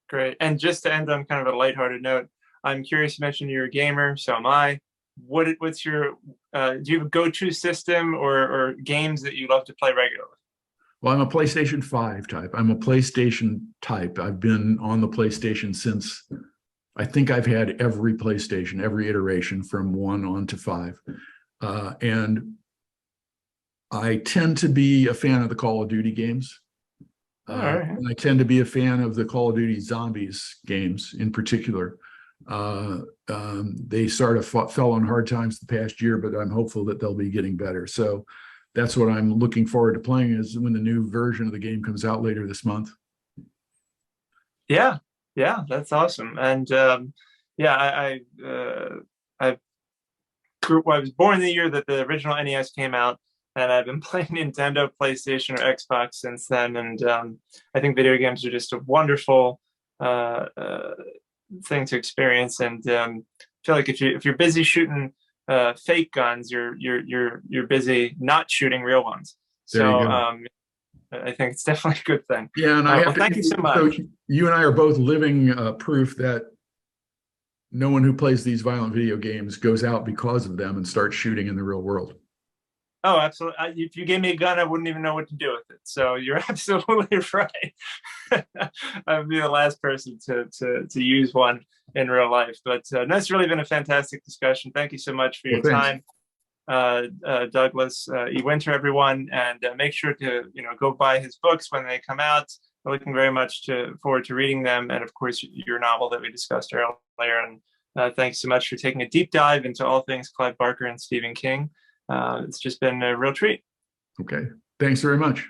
Great. And just to end on kind of a lighthearted note, I'm curious, you mentioned you're a gamer, so am I. What's your, do you have a go-to system or games that you love to play regularly? Well, I'm a PlayStation 5 type. I'm a PlayStation type. I've been on the PlayStation since, I think I've had every PlayStation, every iteration from 1 on to 5. And I tend to be a fan of the Call of Duty games. And I tend to be a fan of the Call of Duty Zombies games in particular. They sort of fell on hard times the past year, but I'm hopeful that they'll be getting better. So that's what I'm looking forward to playing, is when the new version of the game comes out later this month. Yeah, that's awesome. And I was born the year that the original NES came out, and I've been playing Nintendo, PlayStation, or Xbox since then. And I think video games are just a wonderful thing to experience. And I feel like if you're busy shooting fake guns, you're busy not shooting real ones. So I think it's definitely a good thing. Yeah, and thank you so much. So you and I are both living proof that no one who plays these violent video games goes out because of them and starts shooting in the real world. Oh, absolutely. If you gave me a gun, I wouldn't even know what to do with it. So you're absolutely right. I would be the last person to use one in real life. But that's really been a fantastic discussion. Thank you so much for Well, your thanks. time, Douglas E. Winter, everyone, and make sure to go buy his books when they come out. I'm looking very much forward to reading them, and of course your novel that we discussed earlier. And thanks so much for taking a deep dive into all things Clive Barker and Stephen King. It's just been a real treat. Okay. Thanks very much.